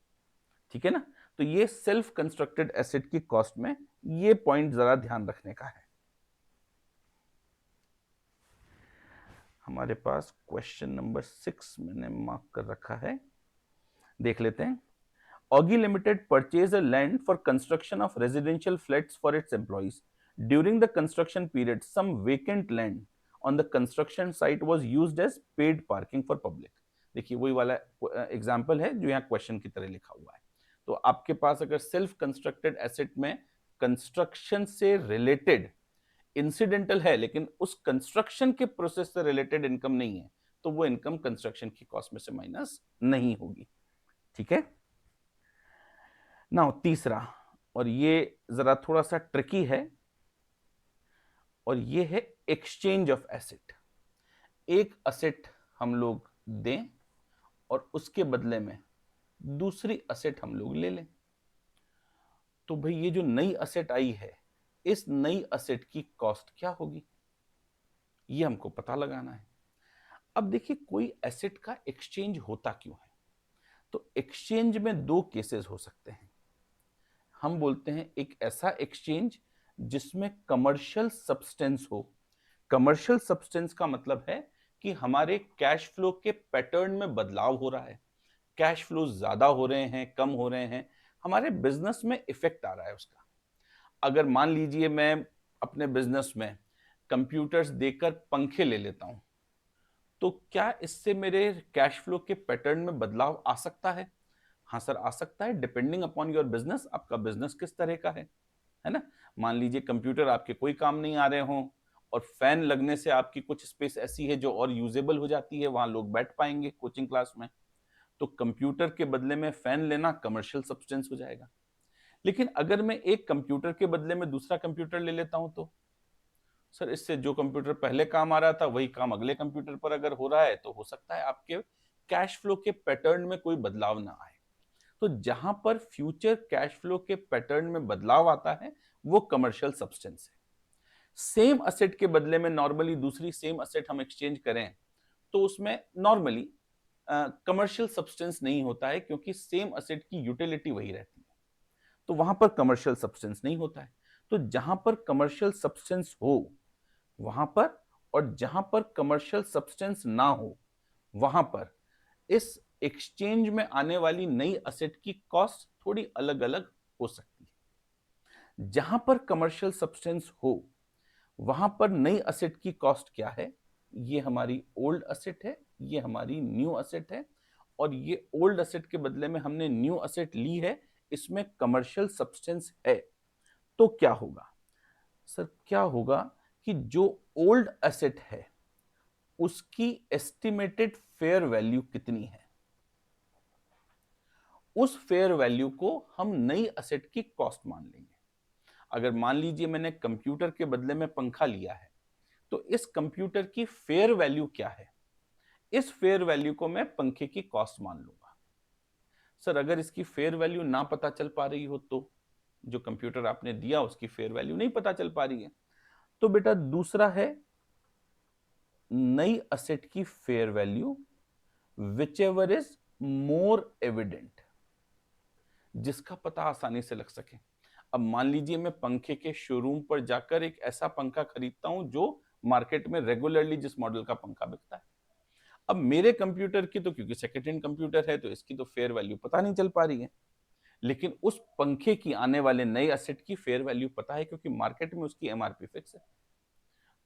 ठीक है ना। तो ये सेल्फ कंस्ट्रक्टेड एसेट की कॉस्ट में ये पॉइंट जरा ध्यान रखने का है। हमारे पास क्वेश्चन नंबर 6 मैंने मार्क कर रखा है, देख लेते हैं। Augie Limited purchased a land for construction of residential flats for its employees. During the construction period, some vacant land on the construction site was used as paid parking for public. देखिए वही वाला example है जो यहाँ question की तरह लिखा हुआ है। तो आपके पास अगर सेल्फ कंस्ट्रक्टेड एसेट में कंस्ट्रक्शन से रिलेटेड इंसिडेंटल है लेकिन उस कंस्ट्रक्शन के प्रोसेस से रिलेटेड इनकम नहीं है, तो वो इनकम कंस्ट्रक्शन की कॉस्ट में से माइनस नहीं होगी। ठीक है। नाउ तीसरा, और ये जरा थोड़ा सा ट्रिकी है, और ये है एक्सचेंज ऑफ एसेट। एक एसेट हम लोग दें और उसके बदले में दूसरी एसेट हम लोग ले लें। तो भाई ये जो नई एसेट आई है, इस नई एसेट की कॉस्ट क्या होगी, ये हमको पता लगाना है। अब देखिए कोई एसेट का एक्सचेंज होता क्यों है, तो एक्सचेंज में दो केसेस हो सकते हैं। हम बोलते हैं एक ऐसा एक्सचेंज जिसमें कमर्शियल सब्सटेंस हो। कमर्शियल सब्सटेंस का मतलब है कि हमारे कैश फ्लो के पैटर्न में बदलाव हो रहा है, कैश फ्लो ज्यादा हो रहे हैं, कम हो रहे हैं, हमारे बिजनेस में इफेक्ट आ रहा है उसका। अगर मान लीजिए मैं अपने बिजनेस में कंप्यूटर्स देकर पंखे ले लेता हूं, तो क्या इससे मेरे कैश फ्लो के पैटर्न में बदलाव आ सकता है? हाँ सर, आ सकता है, डिपेंडिंग अपॉन योर बिजनेस। आपका बिजनेस किस तरह का है ना। मान लीजिए कंप्यूटर आपके कोई काम नहीं आ रहे हों और फैन लगने से आपकी कुछ स्पेस ऐसी है जो और यूजेबल हो जाती है, वहां लोग बैठ पाएंगे कोचिंग क्लास में, तो कंप्यूटर के बदले में फैन लेना कमर्शियल सब्सटेंस हो जाएगा। लेकिन अगर मैं एक कंप्यूटर के बदले में दूसरा कंप्यूटर ले लेता हूं, तो सर इससे जो कंप्यूटर पहले काम आ रहा था वही काम अगले कंप्यूटर पर अगर हो रहा है, तो हो सकता है आपके कैश फ्लो के पैटर्न में कोई बदलाव ना आए। तो जहां पर फ्यूचर कैश फ्लो के पैटर्न में बदलाव आता है वो कमर्शियल सब्सटेंस है। सेम असेट के बदले में नॉर्मली दूसरी सेम असेट हम एक्सचेंज करें तो उसमें नॉर्मली कमर्शियल सब्सटेंस नहीं होता है, क्योंकि सेम असेट की यूटिलिटी वही रहती है, तो वहां पर कमर्शियल सब्सटेंस नहीं होता है। तो जहां पर कमर्शियल सब्सटेंस हो वहां पर, और जहां पर कमर्शियल सब्सटेंस ना हो वहां पर इस एक्सचेंज में आने वाली नई असेट की कॉस्ट थोड़ी अलग अलग हो सकती है। जहां पर कमर्शियल सब्सटेंस हो वहां पर नई असेट की कॉस्ट क्या है, ये हमारी ओल्ड असेट है, ये हमारी न्यू असेट है, और ये ओल्ड असेट के बदले में हमने न्यू असेट ली है, इसमें कमर्शियल सब्सटेंस है। तो क्या होगा सर, क्या होगा कि जो ओल्ड एसेट है उसकी एस्टिमेटेड फेयर वैल्यू कितनी है, उस फेयर वैल्यू को हम नई एसेट की कॉस्ट मान लेंगे। अगर मान लीजिए मैंने कंप्यूटर के बदले में पंखा लिया है, तो इस कंप्यूटर की फेयर वैल्यू क्या है, इस फेयर वैल्यू को मैं पंखे की कॉस्ट मान लूंगा। सर अगर इसकी फेयर वैल्यू ना पता चल पा रही हो, तो जो कंप्यूटर आपने दिया उसकी फेयर वैल्यू नहीं पता चल पा रही है, तो बेटा दूसरा है नई असेट की fair value which ever is more evident, जिसका पता आसानी से लग सके। अब मान लीजिए मैं पंखे के शोरूम पर जाकर एक ऐसा पंखा खरीदता हूं जो मार्केट में रेगुलरली जिस मॉडल का पंखा बिकता है। अब मेरे कंप्यूटर की तो क्योंकि सेकेंड हैंड कंप्यूटर है तो इसकी तो फेयर वैल्यू पता नहीं चल पा रही है, लेकिन उस पंखे की आने वाले नए एसेट की फेयर वैल्यू पता है, क्योंकि मार्केट में उसकी एमआरपी फिक्स है।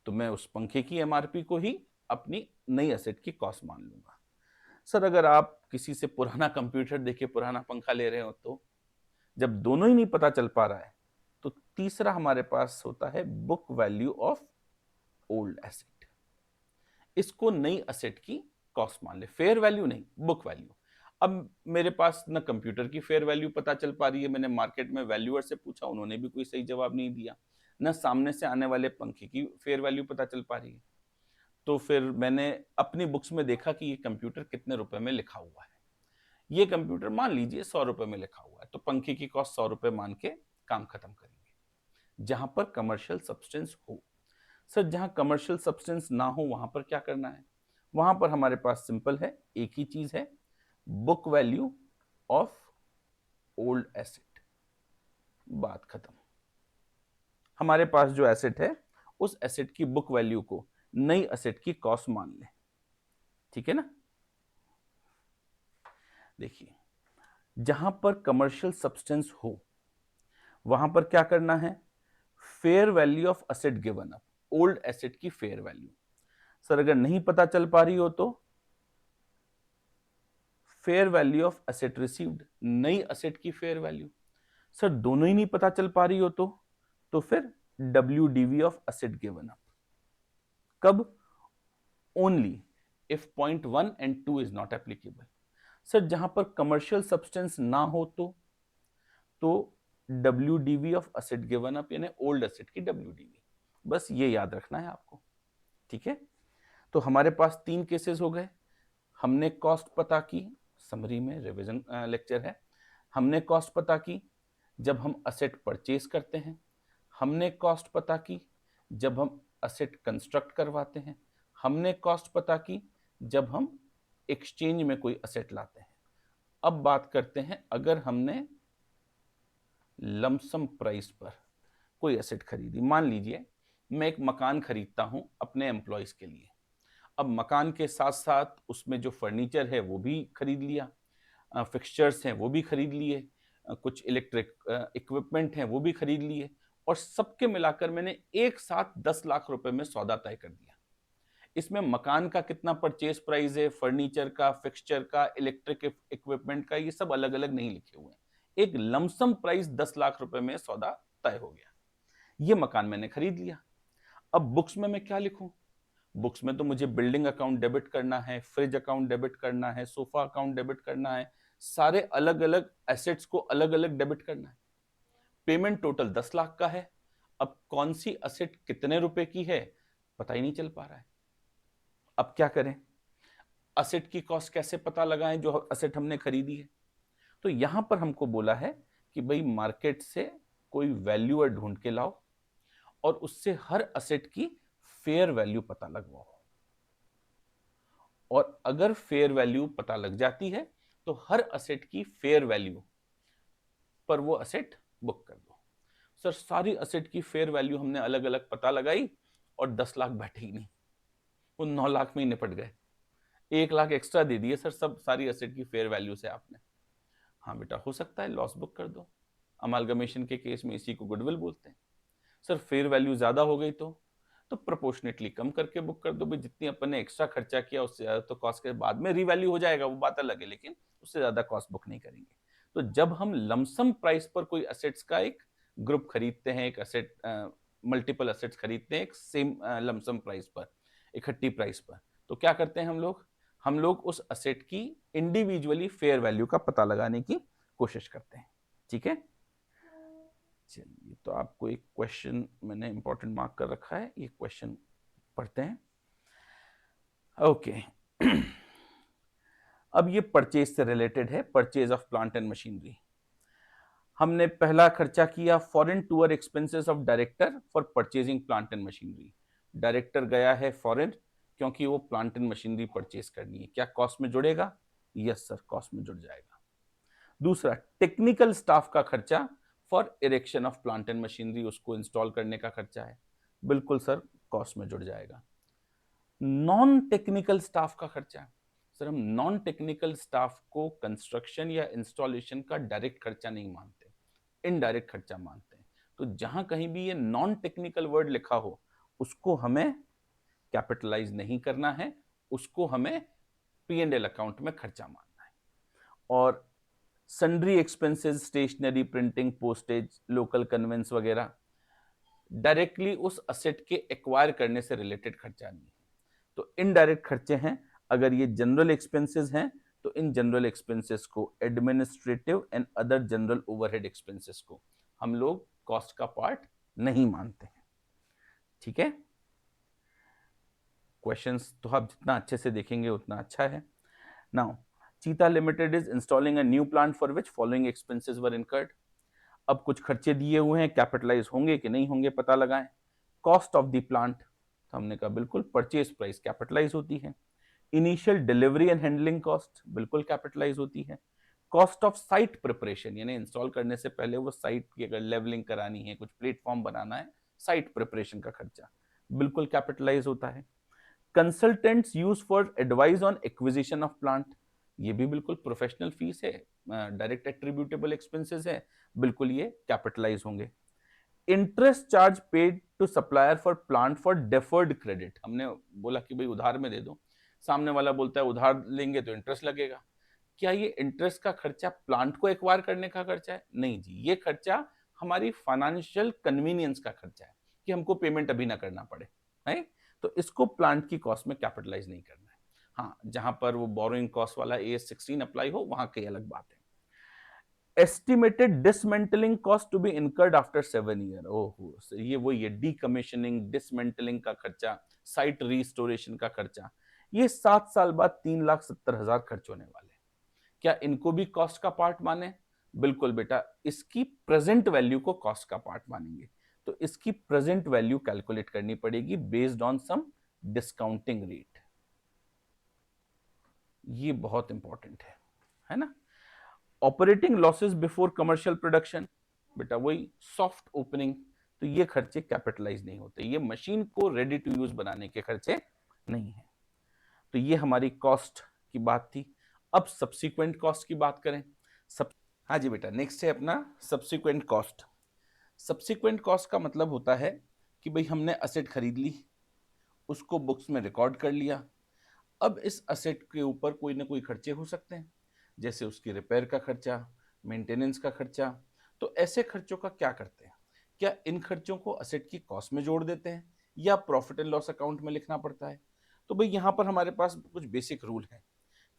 तो मैं उस पंखे की एमआरपी को ही अपनी नई एसेट की कॉस्ट मान लूंगा। सर अगर आप किसी से पुराना कंप्यूटर देके पुराना पंखा ले रहे हो, तो जब दोनों ही नहीं पता चल पा रहा है, तो तीसरा हमारे पास होता है book value of old asset. इसको नई एसेट की कॉस्ट मान ले, फेयर वैल्यू नहीं, बुक वैल्यू। अब मेरे पास न कंप्यूटर की फेयर वैल्यू पता चल पा रही है, मैंने मार्केट में वैल्यूअर से पूछा, उन्होंने भी कोई सही जवाब नहीं दिया, न सामने से आने वाले पंखे की फेयर वैल्यू पता चल पा रही है। तो फिर मैंने अपनी बुक्स में देखा कि ये कंप्यूटर कितने रुपए में लिखा हुआ है। ये कंप्यूटर मान लीजिए 100 रुपए में लिखा हुआ है, तो पंखे की कॉस्ट 100 रुपए मान के काम खत्म करेंगे, जहां पर कमर्शियल सब्सटेंस हो। सर जहां कमर्शियल सब्सटेंस ना हो वहां पर क्या करना है, वहां पर हमारे पास सिंपल है, एक ही चीज है, book value of old asset, बात खत्म। हमारे पास जो एसेट है उस एसेट की बुक वैल्यू को नई एसेट की कॉस्ट मान लें। ठीक है ना। देखिए, जहां पर कमर्शियल सब्सटेंस हो वहां पर क्या करना है, fair value of asset given up, old asset की फेयर वैल्यू। सर अगर नहीं पता चल पा रही हो तो fair value of asset received, नई एसेट की फेयर वैल्यू। सर दोनों ही नहीं पता चल पा रही हो तो फिर WDV of asset given up. कब? Only if point 1 and 2 is not applicable. Sir जहां पर कमर्शियल सब्सटेंस ना हो तो WDV of asset given up यानी ओल्ड एसेट की WDV, बस ये याद रखना है आपको। ठीक है, तो हमारे पास 3 केसेस हो गए। हमने कॉस्ट पता की, समरी में रिवीजन लेक्चर है। हमने कॉस्ट पता की जब हम असेट परचेज करते हैं, हमने कॉस्ट पता की जब हम असेट कंस्ट्रक्ट करवाते हैं, हमने कॉस्ट पता की जब हम एक्सचेंज में कोई असेट लाते हैं। अब बात करते हैं अगर हमने लमसम प्राइस पर कोई असेट खरीदी। मान लीजिए मैं एक मकान खरीदता हूं अपने एम्प्लॉयज के लिए। अब मकान के साथ साथ उसमें जो फर्नीचर है वो भी खरीद लिया, फिक्सचर्स हैं वो भी खरीद लिए, कुछ इलेक्ट्रिक इक्विपमेंट हैं वो भी खरीद लिए, और सबके मिलाकर मैंने एक साथ 10 लाख रुपए में सौदा तय कर दिया। इसमें मकान का कितना परचेज प्राइस है, फर्नीचर का, फिक्सचर का, इलेक्ट्रिक इक्विपमेंट का, ये सब अलग अलग नहीं लिखे हुए हैं। एक लमसम प्राइस 10 लाख रुपए में सौदा तय हो गया। ये मकान मैंने खरीद लिया। अब बुक्स में मैं क्या लिखूं? बुक्स में तो मुझे बिल्डिंग अकाउंट डेबिट करना है, फ्रिज अकाउंट डेबिट करना है, सोफा अकाउंट डेबिट करना है, सारे अलग अलग एसेट्स को अलग अलग डेबिट करना है। पेमेंट टोटल 10 लाख का है। अब कौन सी एसेट कितने रुपए की है पता ही नहीं चल पा रहा है। अब क्या करें? एसेट की कॉस्ट कैसे पता लगाएं जो एसेट हमने खरीदी है? तो यहां पर हमको बोला है कि भाई मार्केट से कोई वैल्यूअर ढूंढ के लाओ और उससे हर एसेट की फेयर वैल्यू पता लगवाओ, और अगर फेयर वैल्यू पता लग जाती है तो हर एसेट की फेयर वैल्यू पर वो एसेट बुक कर दो। सर सारी एसेट की फेयर वैल्यू हमने अलग अलग पता लगाई और 10 लाख बैठे ही नहीं, वो 9 लाख में ही निपट गए। 1 लाख एक्स्ट्रा दे दिए सर सब सारी एसेट की फेयर वैल्यू से आपने। हाँ बेटा हो सकता है, लॉस बुक कर दो। अमालगमेशन के केस में इसी को गुडविल बोलते हैं। सर फेयर वैल्यू ज्यादा हो गई तो प्रोपोर्शनेटली कम करके बुक कर दो। भाई जितनी अपन ने एक्स्ट्रा खर्चा किया उससे ज्यादा तो कॉस्ट के बाद में रीवैल्यू हो जाएगा, वो बात अलग है, लेकिन उससे ज्यादा कॉस्ट बुक नहीं करेंगे। तो जब हम लमसम प्राइस पर कोई एसेट्स का एक ग्रुप खरीदते हैं, एक एसेट मल्टीपल एसेट्स खरीदते हैं एक सेम लमसम प्राइस पर, इकट्ठी प्राइस पर, तो क्या करते हैं हम लोग उस एसेट की इंडिविजुअली फेयर वैल्यू का पता लगाने की कोशिश करते हैं। ठीक है, चलिए तो आपको एक क्वेश्चन मैंने इंपॉर्टेंट मार्क कर रखा है, ये क्वेश्चन पढ़ते हैं। ओके अब ये परचेज से रिलेटेड है, purchase of plant and machinery. हमने पहला खर्चा किया foreign tour expenses of director for purchasing plant and machinery. Director गया है फॉरेन क्योंकि वो प्लांट एंड मशीनरी परचेज करनी है। क्या कॉस्ट में जुड़ेगा? यस सर, कॉस्ट में जुड़ जाएगा। दूसरा टेक्निकल स्टाफ का खर्चा for erection of plant and machinery, उसको इंस्टॉल करने का खर्चा है, बिल्कुल सर कॉस्ट में जुड़ जाएगा। नॉन टेक्निकल स्टाफ का खर्चा, सर हम नॉन टेक्निकल स्टाफ को कंस्ट्रक्शन या इंस्टॉलेशन का डायरेक्ट खर्चा नहीं मानते, इनडायरेक्ट खर्चा मानते हैं। तो जहां कहीं भी ये नॉन टेक्निकल वर्ड लिखा हो उसको हमें कैपिटलाइज नहीं करना है, उसको हमें P&L अकाउंट में खर्चा मानना है। और sundry expenses, stationery, printing, postage, local conveyance वगैरह डायरेक्टली उस असेट के एक्वायर करने से रिलेटेड खर्चा नहीं है, तो इनडायरेक्ट खर्चे हैं। अगर ये जनरल एक्सपेंसेस हैं तो इन जनरल एक्सपेंसेस को, administrative and other general overhead expenses को हम लोग कॉस्ट का पार्ट नहीं मानते हैं। ठीक है, क्वेश्चंस तो आप जितना अच्छे से देखेंगे उतना अच्छा है। नाउ चीता limited is installing a new plant for which following expenses were incurred. अब कुछ खर्चे दिए हुए हैं, कैपिटलाइज होंगे कि नहीं होंगे पता लगाएं। कॉस्ट ऑफ द प्लांट, तो हमने कहा बिल्कुल परचेज प्राइस कैपिटलाइज होती है। Initial delivery and handling cost बिल्कुल कैपिटलाइज होती है। कॉस्ट ऑफ साइट प्रिपरेशन, यानी इंस्टॉल करने से पहले वो साइट की अगर लेवलिंग करानी है, कुछ प्लेटफॉर्म बनाना है, साइट प्रिपरेशन का खर्चा बिल्कुल कैपिटलाइज होता है। Consultants use for advice on acquisition of plant, ये भी बिल्कुल प्रोफेशनल फीस है, डायरेक्ट एट्रीब्यूटेबल एक्सपेंसेस है, बिल्कुल ये कैपिटलाइज होंगे। Interest charge paid to supplier for plant for deferred credit, हमने बोला कि भाई उधार में दे दो, सामने वाला बोलता है उधार लेंगे तो इंटरेस्ट लगेगा, क्या ये इंटरेस्ट का खर्चा प्लांट को एक्वायर करने का खर्चा है? नहीं जी, ये खर्चा हमारी फाइनेंशियल कन्वीनियंस का खर्चा है कि हमको पेमेंट अभी ना करना पड़े, है, तो इसको प्लांट की कॉस्ट में कैपिटलाइज नहीं करना है। हाँ, जहां पर वो बोरोइंग कॉस्ट वाला AS 16 अप्लाई हो वहां की अलग बात है। Estimated dismantling cost to be incurred after 7 year, ओहो, ये डीकमीशनिंग डिसमेंटलिंग का खर्चा, साइट रिस्टोरेशन का खर्चा, ये 7 साल बाद 3,70,000 खर्च होने वाले। क्या इनको भी कॉस्ट का पार्ट माने? बिल्कुल बेटा, इसकी प्रेजेंट वैल्यू को कॉस्ट का पार्ट मानेंगे, तो इसकी प्रेजेंट वैल्यू कैलकुलेट करनी पड़ेगी based on some discounting rate, ये बहुत इंपॉर्टेंट है ना। Operating losses before commercial production, बेटा वही सॉफ्ट ओपनिंग, तो ये खर्चे कैपिटलाइज नहीं होते, ये मशीन को रेडी टू यूज बनाने के खर्चे नहीं है। तो ये हमारी कॉस्ट की बात थी। अब सब्सिक्वेंट कॉस्ट की बात करें। सब हाँ जी बेटा, नेक्स्ट है अपना सब्सिक्वेंट कॉस्ट। सब्सिक्वेंट कॉस्ट का मतलब होता है कि भाई हमने असेट खरीद ली, उसको बुक्स में रिकॉर्ड कर लिया, अब इस असेट के ऊपर कोई ना कोई खर्चे हो सकते हैं, जैसे उसकी रिपेयर का खर्चा, मेंटेनेंस का खर्चा। तो ऐसे खर्चों का क्या करते हैं, क्या इन खर्चों को असेट की कॉस्ट में जोड़ देते हैं या प्रॉफिट एंड लॉस अकाउंट में लिखना पड़ता है? तो भाई यहां पर हमारे पास कुछ बेसिक रूल है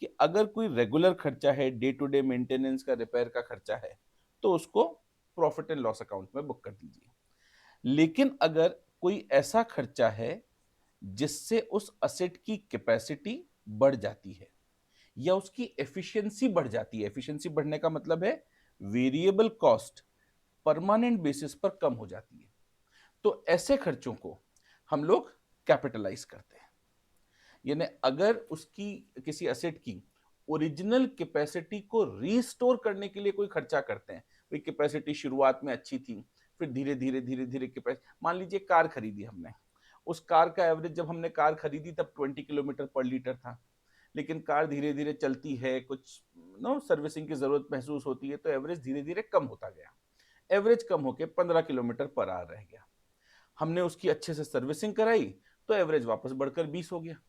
कि अगर कोई रेगुलर खर्चा है, डे टू डे मेंटेनेंस का, रिपेयर का खर्चा है, तो उसको प्रॉफिट एंड लॉस अकाउंट में बुक कर दीजिए। लेकिन अगर कोई ऐसा खर्चा है जिससे उस असेट की कैपेसिटी बढ़ जाती है या उसकी एफिशिएंसी बढ़ जाती है, एफिशिएंसी बढ़ने का मतलब है वेरिएबल कॉस्ट परमानेंट बेसिस पर कम हो जाती है, तो ऐसे खर्चों को हम लोग कैपिटलाइज करते हैं। यानी अगर उसकी किसी असेट की ओरिजिनल कैपेसिटी को रीस्टोर करने के लिए कोई खर्चा करते हैं, भाई कैपेसिटी शुरुआत में अच्छी थी, फिर धीरे धीरे धीरे धीरे कैपेसिटी, मान लीजिए कार खरीदी हमने, उस कार का एवरेज जब हमने कार खरीदी तब 20 किलोमीटर पर लीटर था, लेकिन कार धीरे धीरे चलती है, कुछ सर्विसिंग की जरूरत महसूस होती है, तो एवरेज धीरे धीरे कम होता गया, एवरेज कम होकर 15 किलोमीटर पर आवर रह गया। हमने उसकी अच्छे से सर्विसिंग कराई तो एवरेज वापस बढ़कर 20 हो गया।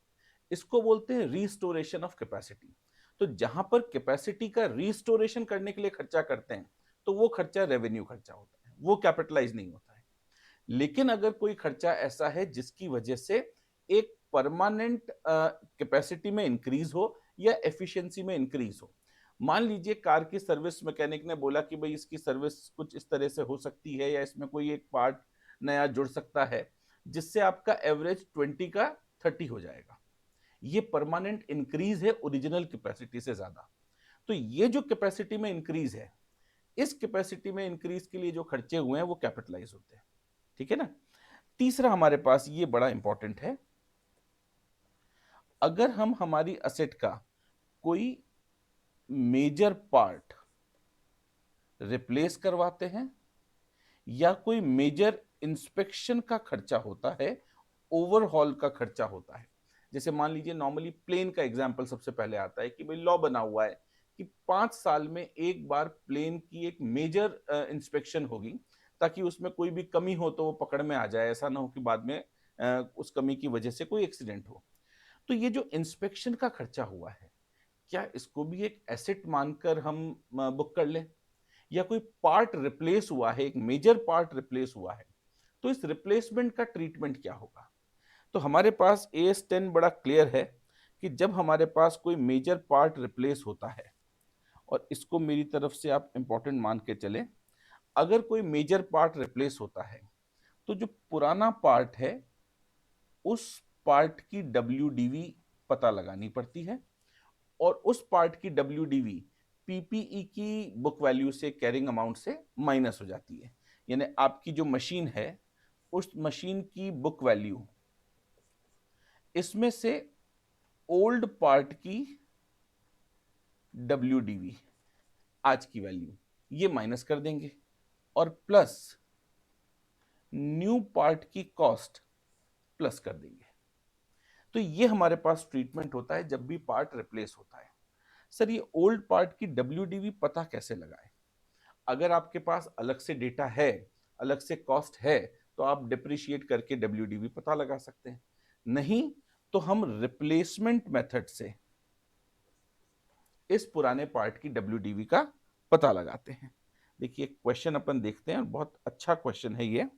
इसको बोलते हैं रिस्टोरेशन ऑफ कैपेसिटी। तो जहां पर कैपेसिटी का रिस्टोरेशन करने के लिए खर्चा करते हैं तो वो खर्चा रेवेन्यू खर्चा होता है, वो कैपिटलाइज नहीं होता है। लेकिन अगर कोई खर्चा ऐसा है जिसकी वजह से एक परमानेंट कैपेसिटी में इंक्रीज हो या एफिशिएंसी में इंक्रीज हो, मान लीजिए कार की सर्विस मैकेनिक ने बोला कि भाई इसकी सर्विस कुछ इस तरह से हो सकती है या इसमें कोई एक पार्ट नया जुड़ सकता है जिससे आपका एवरेज 20 का 30 हो जाएगा, ये परमानेंट इंक्रीज है ओरिजिनल कैपेसिटी से ज्यादा। तो ये जो कैपेसिटी में इंक्रीज है, इस कैपेसिटी में इंक्रीज के लिए जो खर्चे हुए हैं वो कैपिटलाइज होते हैं, ठीक है ना। तीसरा हमारे पास ये बड़ा इंपॉर्टेंट है, अगर हम हमारी असेट का कोई मेजर पार्ट रिप्लेस करवाते हैं या कोई मेजर इंस्पेक्शन का खर्चा होता है, ओवरहॉल का खर्चा होता है, जैसे मान लीजिए नॉर्मली प्लेन का एग्जांपल सबसे पहले आता है कि भाई लॉ बना हुआ है कि 5 साल में एक बार प्लेन की एक मेजर इंस्पेक्शन होगी ताकि उसमें कोई भी कमी हो तो वो पकड़ में आ जाए, ऐसा ना हो कि बाद में उस कमी की वजह से कोई एक्सीडेंट हो। तो ये जो इंस्पेक्शन का खर्चा हुआ है, क्या इसको भी एक एसेट मानकर हम बुक कर लें? या कोई पार्ट रिप्लेस हुआ है, एक मेजर पार्ट रिप्लेस हुआ है, तो इस रिप्लेसमेंट का ट्रीटमेंट क्या होगा? तो हमारे पास AS 10 बड़ा क्लियर है कि जब हमारे पास कोई मेजर पार्ट रिप्लेस होता है, और इसको मेरी तरफ से आप इंपॉर्टेंट मान के चले, अगर कोई मेजर पार्ट रिप्लेस होता है तो जो पुराना पार्ट है उस पार्ट की WDV पता लगानी पड़ती है, और उस पार्ट की WDV PPE की बुक वैल्यू से, कैरिंग अमाउंट से माइनस हो जाती है। यानी आपकी जो मशीन है उस मशीन की बुक वैल्यू इसमें से ओल्ड पार्ट की WDV, आज की वैल्यू, ये माइनस कर देंगे और प्लस न्यू पार्ट की कॉस्ट प्लस कर देंगे। तो तो ये हमारे पास ट्रीटमेंट होता है जब भी पार्ट रिप्लेस होता है। सर ये ओल्ड पार्ट की WDV पता कैसे लगाएं? अगर आपके पास अलग से डेटा है, अलग से कॉस्ट है, तो आप डिप्रिशिएट करके WDV पता लगा सकते हैं। नहीं तो हम रिप्लेसमेंट मेथड से इस पुराने पार्ट की WDV का पता लगाते हैं। देखिए क्वेश्चन अपन देखते हैं और बहुत अच्छा क्वेश्चन है ये,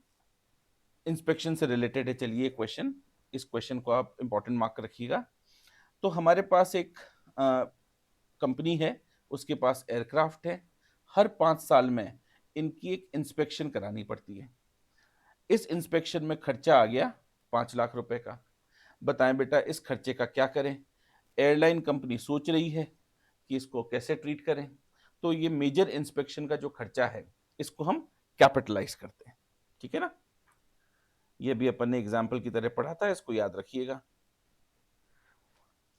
इंस्पेक्शन से रिलेटेड है। चलिए क्वेश्चन, इस क्वेश्चन को आप इंपॉर्टेंट मार्क रखिएगा। तो हमारे पास एक कंपनी है, उसके पास एयरक्राफ्ट है, हर 5 साल में इनकी एक इंस्पेक्शन करानी पड़ती है। इस इंस्पेक्शन में खर्चा आ गया 5 लाख रुपए का। बताएं बेटा इस खर्चे का क्या करें? एयरलाइन कंपनी सोच रही है कि इसको कैसे ट्रीट करें। तो ये मेजर इंस्पेक्शन का जो खर्चा है इसको हम कैपिटलाइज करते हैं, ठीक है ना। ये भी अपन ने एग्जाम्पल की तरह पढ़ा था, इसको याद रखिएगा।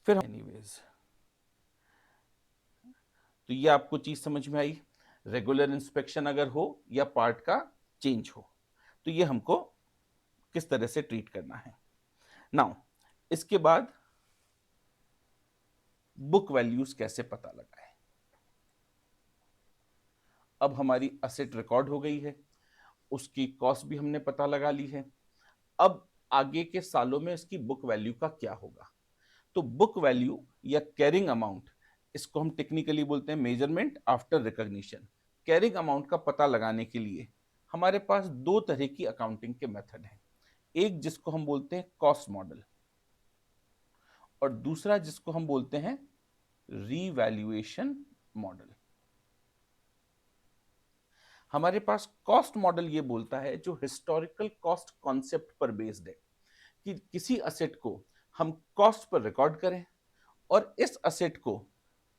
फिर एनीवेज, तो ये आपको चीज समझ में आई। रेगुलर इंस्पेक्शन अगर हो या पार्ट का चेंज हो तो ये हमको किस तरह से ट्रीट करना है। नाउ इसके बाद बुक वैल्यूज कैसे पता लगाएं। अब हमारी असेट रिकॉर्ड हो गई है, उसकी कॉस्ट भी हमने पता लगा ली है। अब आगे के सालों में इसकी बुक वैल्यू का क्या होगा? तो बुक वैल्यू या कैरिंग अमाउंट, इसको हम टेक्निकली बोलते हैं measurement after recognition. Carrying amount का पता लगाने के लिए हमारे पास दो तरह की अकाउंटिंग के मेथड हैं। एक जिसको हम बोलते हैं कॉस्ट मॉडल और दूसरा जिसको हम बोलते हैं रीवैल्यूएशन मॉडल। हमारे पास कॉस्ट मॉडल ये बोलता है, जो हिस्टोरिकल कॉस्ट कॉन्सेप्ट पर बेस्ड है, कि किसी असेट को हम कॉस्ट पर रिकॉर्ड करें और इस असेट को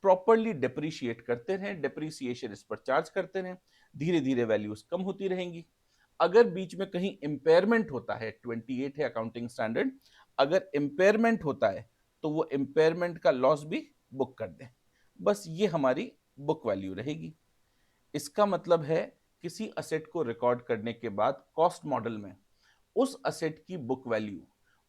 प्रॉपरली डेप्रिशिएट करते रहें, डेप्रिसिएशन इस पर चार्ज करते रहें, धीरे धीरे वैल्यूज कम होती रहेंगी। अगर बीच में कहीं इंपेयरमेंट होता है, 28 है अकाउंटिंग स्टैंडर्ड, अगर इंपेयरमेंट होता है तो वो इंपेयरमेंट का लॉस भी बुक कर दें। बस ये हमारी बुक वैल्यू रहेगी। इसका मतलब है किसी असेट को रिकॉर्ड करने के बाद कॉस्ट मॉडल में उस असेट की बुक वैल्यू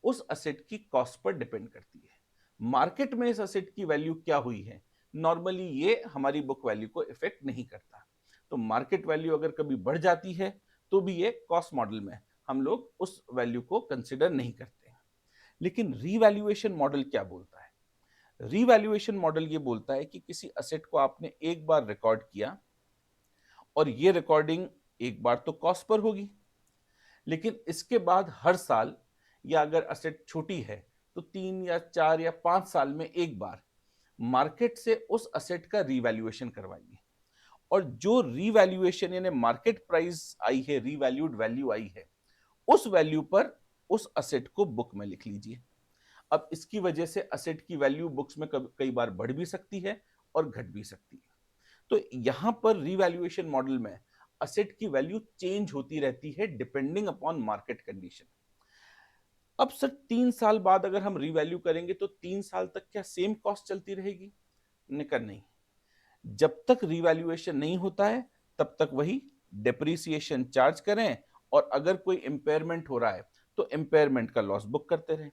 उस असेट की कॉस्ट पर डिपेंड करती है। मार्केट में इस असेट की वैल्यू क्या हुई है, नॉर्मली ये हमारी बुक वैल्यू को इफेक्ट नहीं करता। तो मार्केट वैल्यू अगर कभी बढ़ जाती है तो भी ये कॉस्ट मॉडल में हम लोग उस वैल्यू को कंसिडर नहीं करते हैं। लेकिन रीवैल्यूएशन मॉडल क्या बोलता है? रीवैल्यूएशन मॉडल ये बोलता है कि किसी असेट को आपने एक बार रिकॉर्ड किया और ये रिकॉर्डिंग एक बार तो कॉस्ट पर होगी, लेकिन इसके बाद हर साल, या अगर असेट छोटी है तो 3 या 4 या 5 साल में एक बार मार्केट से उस असेट का रीवैल्यूएशन करवाइए। और जो रीवैल्यूएशन यानी मार्केट प्राइस आई है, रीवैल्यूड वैल्यू आई है, उस वैल्यू पर उस असेट को बुक में लिख लीजिए। अब इसकी वजह से असेट की वैल्यू बुक्स में कई बार बढ़ भी सकती है और घट भी सकती है। तो यहां पर रीवैल्यूएशन मॉडल में असेट की वैल्यू चेंज होती रहती है डिपेंडिंग अपॉन मार्केट कंडीशन। अब सर 3 साल बाद अगर हम रीवैल्यू करेंगे तो 3 साल तक क्या सेम कॉस्ट चलती रहेगी? नहीं, जब तक रीवैल्यूएशन नहीं होता है तब तक वही डेप्रिसिएशन चार्ज करें, और अगर कोई इंपेयरमेंट हो रहा है तो इंपेयरमेंट का लॉस बुक करते रहें।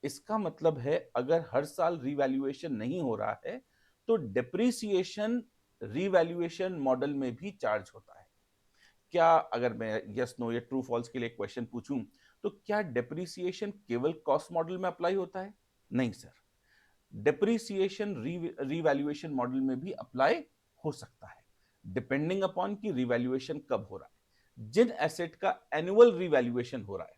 इसका मतलब है अगर हर साल रीवैल्यूएशन नहीं हो रहा है तो डेप्रिसिएशन रीवैल्यूएशन मॉडल में भी चार्ज होता है। क्या, अगर मैं यस नो या ट्रू फॉल्स के लिए क्वेश्चन पूछूं, तो क्या डेप्रिसिएशन केवल कॉस्ट मॉडल में अप्लाई होता है? नहीं सर, डेप्रिसिएशन रीवैल्यूएशन मॉडल में भी अप्लाई हो सकता है, डिपेंडिंग अपॉन कि रीवैल्यूएशन कब हो रहा है। जिन एसेट का एनुअल रीवैल्यूएशन हो रहा है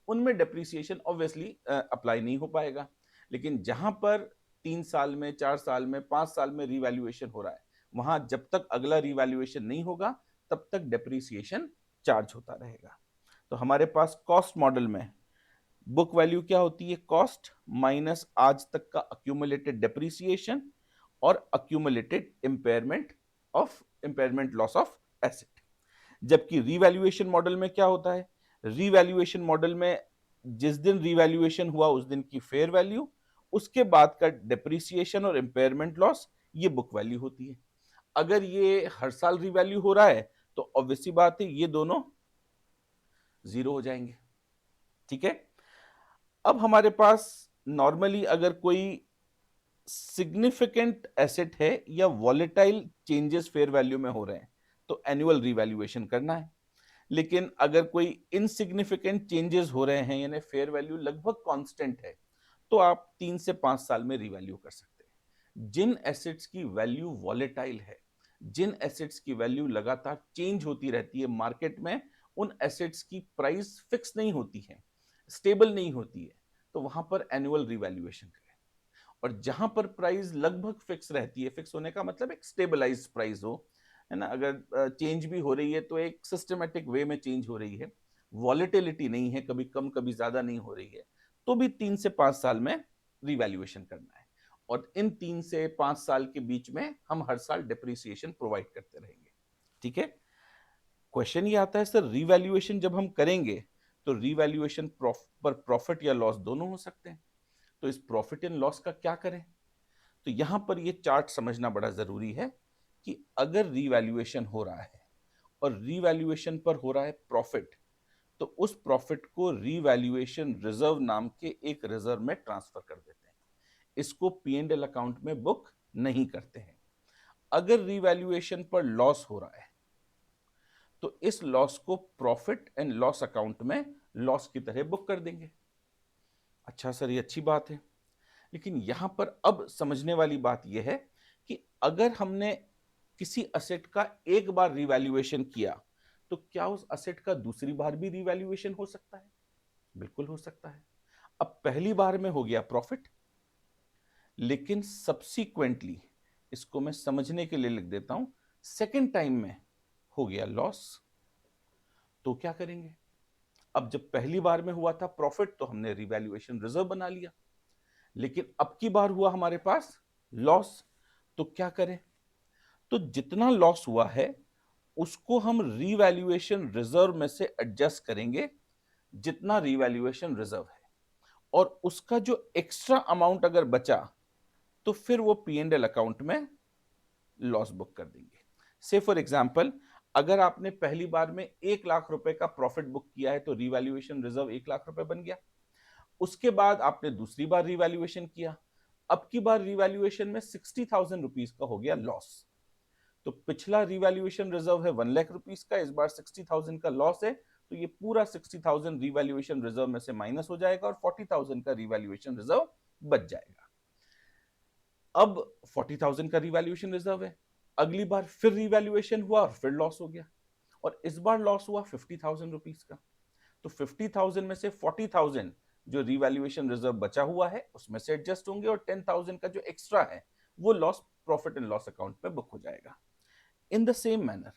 उनमें डेप्रिसिएशन ऑब्वियसली अप्लाई नहीं हो पाएगा, लेकिन जहां पर 3 साल में, 4 साल में, 5 साल में रीवैल्यूएशन हो रहा है, वहां जब तक अगला रीवैल्यूएशन नहीं होगा तब तक डेप्रिसिएशन चार्ज होता रहेगा। तो हमारे पास कॉस्ट मॉडल में बुक वैल्यू क्या होती है? कॉस्ट माइनस आज तक का अक्यूमुलेटेड डेप्रिसिएशन और accumulated impairment loss of asset. जबकि रीवैल्यूएशन मॉडल में क्या होता है? रीवैल्यूएशन मॉडल में जिस दिन रीवैल्यूएशन हुआ उस दिन की फेयर वैल्यू, उसके बाद का डेप्रिसिएशन और इंपेयरमेंट लॉस, ये बुक वैल्यू होती है। अगर ये हर साल रीवैल्यू हो रहा है तो ऑब्वियसली बात है ये दोनों जीरो हो जाएंगे, ठीक है। अब हमारे पास नॉर्मली अगर कोई सिग्निफिकेंट एसेट है या वॉलेटाइल चेंजेस फेयर वैल्यू में हो रहे हैं तो एनुअल रिवैल्यूएशन करना है। लेकिन अगर कोई इनसिग्निफिकेंट चेंजेस हो रहे हैं यानी फेयर वैल्यू लगभग कांस्टेंट है तो आप 3 से 5 साल में रिवैल्यू कर सकते हैं। जिन एसेट्स की वैल्यू वॉलेटाइल है, जिन एसेट्स की वैल्यू लगातार चेंज होती रहती है मार्केट में, उन एसेट्स की प्राइस फिक्स नहीं होती है, स्टेबल नहीं होती है, तो वहां पर एनुअल रिवैल्यूएशन करें। और जहां पर प्राइस लगभग फिक्स रहती है, फिक्स होने का मतलब एक स्टेबलाइज प्राइस हो, है ना, अगर चेंज भी हो रही है तो एक सिस्टमेटिक वे में चेंज हो रही है, वॉलेटिलिटी नहीं है, कभी कम कभी ज्यादा नहीं हो रही है, तो भी 3 से 5 साल में रिवैल्यूएशन करना है। और इन 3 से 5 साल के बीच में हम हर साल डिप्रिसिएशन प्रोवाइड करते रहेंगे। ठीक है। क्वेश्चन ये आता है सर, रिवैल्यूएशन जब हम करेंगे तो रिवैल्यूएशन पर प्रॉफिट या लॉस दोनों हो सकते हैं, तो इस प्रॉफिट एंड लॉस का क्या करें? तो यहां पर ये चार्ट समझना बड़ा जरूरी है कि अगर रिवैल्यूएशन हो रहा है और रिवैल्यूएशन पर हो रहा है प्रॉफिट, तो उस प्रॉफिट को रिवैल्यूएशन रिजर्व नाम के एक रिजर्व में ट्रांसफर कर देते हैं। इसको P&L अकाउंट में बुक नहीं करते हैं। अगर रिवैल्यूएशन पर लॉस हो रहा है तो इस लॉस को प्रॉफिट एंड लॉस अकाउंट में लॉस की तरह बुक कर देंगे। अच्छा सर, ये अच्छी बात है, लेकिन यहां पर अब समझने वाली बात यह है कि अगर हमने किसी असेट का एक बार रिवैल्यूएशन किया तो क्या उस असेट का दूसरी बार भी रिवैल्यूएशन हो सकता है? बिल्कुल हो सकता है। अब पहली बार में हो गया प्रॉफिट, लेकिन सब्सीक्वेंटली, इसको मैं समझने के लिए लिख देता हूं, सेकेंड टाइम में हो गया लॉस, तो क्या करेंगे? अब जब पहली बार में हुआ था प्रॉफिट तो हमने रिवैल्यूएशन रिजर्व बना लिया, लेकिन अब की बार हुआ हमारे पास लॉस, तो क्या करें? तो जितना लॉस हुआ है उसको हम रिवैल्यूएशन रिजर्व में से एडजस्ट करेंगे, जितना रिवैल्यूएशन रिजर्व है, और उसका जो एक्स्ट्रा अमाउंट अगर बचा तो फिर वो P&L अकाउंट में लॉस बुक कर देंगे। से फॉर एग्जांपल, अगर आपने पहली बार में 1 लाख रुपए का प्रॉफिट बुक किया है तो रिवैल्यूएशन रिजर्व 1 लाख रुपए बन गया। उसके बाद आपने दूसरी बार रिवैल्यूएशन किया, अब की बार रिवैल्यूएशन में 60,000 रुपीज का हो गया लॉस। तो पिछला रिवैल्यूएशन रिजर्व है 1 लाख रुपीज का, इस बार 60,000 का लॉस है, तो ये पूरा 60,000 रिवैल्यूएशन रिजर्व में से माइनस हो जाएगा और 40,000 का रिवैल्यूएशन रिजर्व बच जाएगा। अब 40,000 का रिवैल्यूएशन रिजर्व है, अगली बार फिर रिवैल्यूएशन हुआ और फिर लॉस हो गया, और इस बार लॉस हुआ 50,000 रुपीज का। तो 50,000 में से 40,000 जो रिवैल्यूएशन रिजर्व बचा हुआ है उसमें से एडजस्ट होंगे, और 10,000 का जो एक्स्ट्रा है वो loss profit and loss account में बुक हो जाएगा। इन द सेम मैनर,